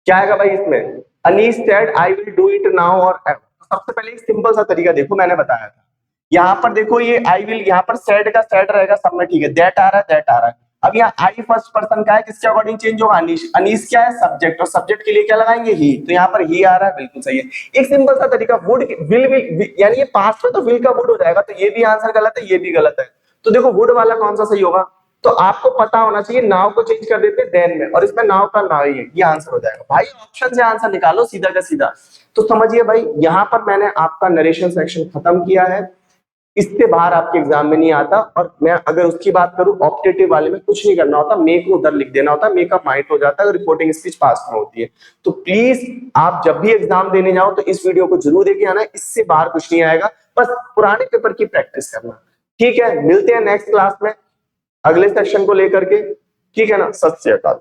क्या आएगा भाई इसमें, Anish said I will do it now और एवर। सबसे पहले एक सिंपल सा तरीका देखो, मैंने बताया था, यहाँ पर देखो ये आई विल, यहाँ पर सेड का सेड रहेगा सब में, ठीक है, दैट आ रहा है, दैट आ रहा है। अब यहाँ आई फर्स्ट पर्सन का है, किसके अकॉर्डिंग चेंज होगा, अनीश, अनीश क्या है सब्जेक्ट, और सब्जेक्ट के लिए क्या लगाएंगे ही, तो यहाँ पर ही आ रहा है, बिल्कुल सही है। एक सिंपल सा तरीका, वुड विल यानी ये पास्ट में तो विल का वुड हो जाएगा, तो ये भी आंसर गलत है, ये भी गलत है, तो देखो वुड वाला कौन सा सही होगा, तो आपको पता होना चाहिए, नाव को चेंज कर देते देन में, और इसमें नाव का नाव ही है, ये आंसर हो जाएगा भाई। ऑप्शन से आंसर निकालो सीधा का सीधा। तो समझिए भाई यहाँ पर मैंने आपका नरेशन सेक्शन खत्म किया है, इससे बाहर आपके एग्जाम में नहीं आता, और मैं अगर उसकी बात करूं ऑप्टेटिव वाले में कुछ नहीं करना होता, मे को उधर लिख देना होता है, मे का माइंड हो जाता है, रिपोर्टिंग स्पीच पास में होती है। तो प्लीज आप जब भी एग्जाम देने जाओ तो इस वीडियो को जरूर देखे आना, इससे बाहर कुछ नहीं आएगा, बस पुराने पेपर की प्रैक्टिस करना, ठीक है। मिलते हैं नेक्स्ट क्लास में अगले सेक्शन को लेकर के, ठीक है ना। सत श्री अकाल।